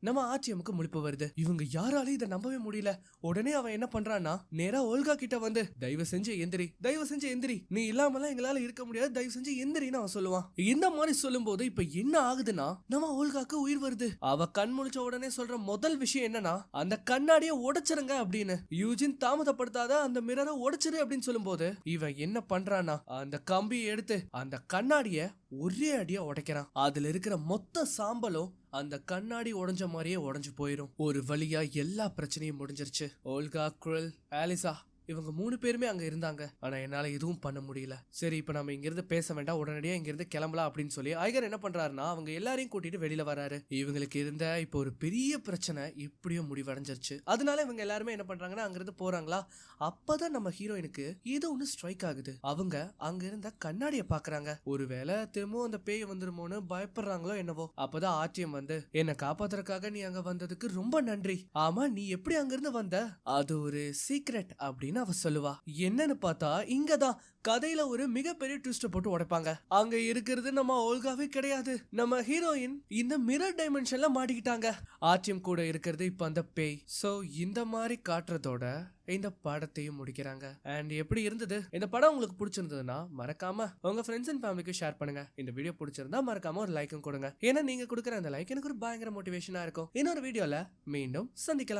நம்ம ஆர்டிஎம்க்கு முழிப்பு வருது. இவங்க யாராலையும் இதை நம்பவே முடியல. உடனே அவன் என்ன பண்றான்னா நேரா ஓல்கா கிட்ட வந்து தயவு செஞ்சு எந்திரி, தயவு செஞ்சு எந்திரி, நீ இல்லாமலாம் எங்களால இருக்க முடியாது, தயவு செஞ்சு எந்திரின்னு அவன் சொல்லுவான். இந்த மாதிரி சொல்லும் போது இப்ப என்ன ஆகுதுன்னா நம்ம ஓல்காக்கு உயிர் வருது. அவ கண் முழிச்ச உடனே சொல்ற முதல் விஷயம் என்னன்னா அந்த கண்ணாடியை உடைச்சிருங்க அப்படின்னு. யூஜின் தாமதப்படுத்தாத அந்த மிரரை உடைச்சிரு அப்படின்னு சொல்லும் போது இவன் என்ன பண்றான்னா அந்த கம்பியை எடுத்து அந்த கண்ணாடிய ஒரே அடியா உடைக்கிறான். அதுல இருக்கிற மொத்த சாம்பலும் அந்த கண்ணாடி உடைஞ்ச மாதிரியே உடைஞ்சு போயிரும். ஒரு வழியா எல்லா பிரச்சனையும் முடிஞ்சிருச்சு. ஓல்கா, குரில், ஆலிசா இவங்க 3 பேருமே அங்க இருந்தாங்க. ஆனா என்னால எதுவும் பண்ண முடியல. சரி இப்ப நம்ம இங்க இருந்து பேச வேண்டாம், உடனடியா இங்க இருந்து கிளம்பலாம் அப்படின்னு சொல்லி ஐகர் என்ன பண்றாருன்னா அவங்க எல்லாரையும் கூட்டிட்டு வெளியில வராரு. இவங்களுக்கு இருந்த இப்ப ஒரு பெரிய பிரச்சனை எப்படியோ முடிவடைஞ்சிருச்சு. அதனால இவங்க எல்லாருமே என்ன பண்றாங்கன்னா அங்க இருந்து போறாங்களா. அப்பதான் நம்ம ஹீரோயினுக்கு ஏதோ ஒண்ணு ஸ்ட்ரைக் ஆகுது. அவங்க அங்க இருந்த கண்ணாடியை பாக்குறாங்க. ஒருவேளை திரும்பவும் அந்த பேய் வந்துருமோன்னு பயப்படுறாங்களோ என்னவோ. அப்பதான் ஆர்டிஎம் வந்து என்ன காப்பாத்துறதுக்காக நீ அங்க வந்ததுக்கு ரொம்ப நன்றி. ஆமா நீ எப்படி அங்க இருந்து வந்த, அது ஒரு சீக்ரெட் அப்படின்னு அவ சொல்லுவா. என்னன்னு பார்த்தா இங்கதான் கதையில ஒரு மிகப்பெரிய ட்விஸ்ட் போட்டு உடைப்பாங்க. அங்க இருக்கிறது நம்ம ஓல்காவே கிடையாது, நம்ம ஹீரோயின் இந்த மிரர் டைமென்ஷன்ல மாட்டிக்கிட்டாங்க. ஆர்டிஎம் கூட இருக்கிறது இப்ப அந்த பேய். சோ இந்த மாதிரி காட்டுறதோட இந்த படத்தையும் முடிக்கிறாங்க. அண்ட் எப்படி இருந்தது இந்த படம் உங்களுக்கு பிடிச்சிருந்ததுன்னா மறக்காம உங்க ஃப்ரெண்ட்ஸ் அண்ட் ஃபேமிலிக்கு ஷேர் பண்ணுங்க. இந்த வீடியோ பிடிச்சிருந்தா மறக்காம ஒரு லைக்கும் கொடுங்க. ஏன்னா நீங்க கொடுக்குற அந்த லைக் எனக்கு ஒரு பயங்கர மோட்டிவேஷனா இருக்கும். இன்னொரு வீடியோல மீண்டும் சந்திக்கலாம்.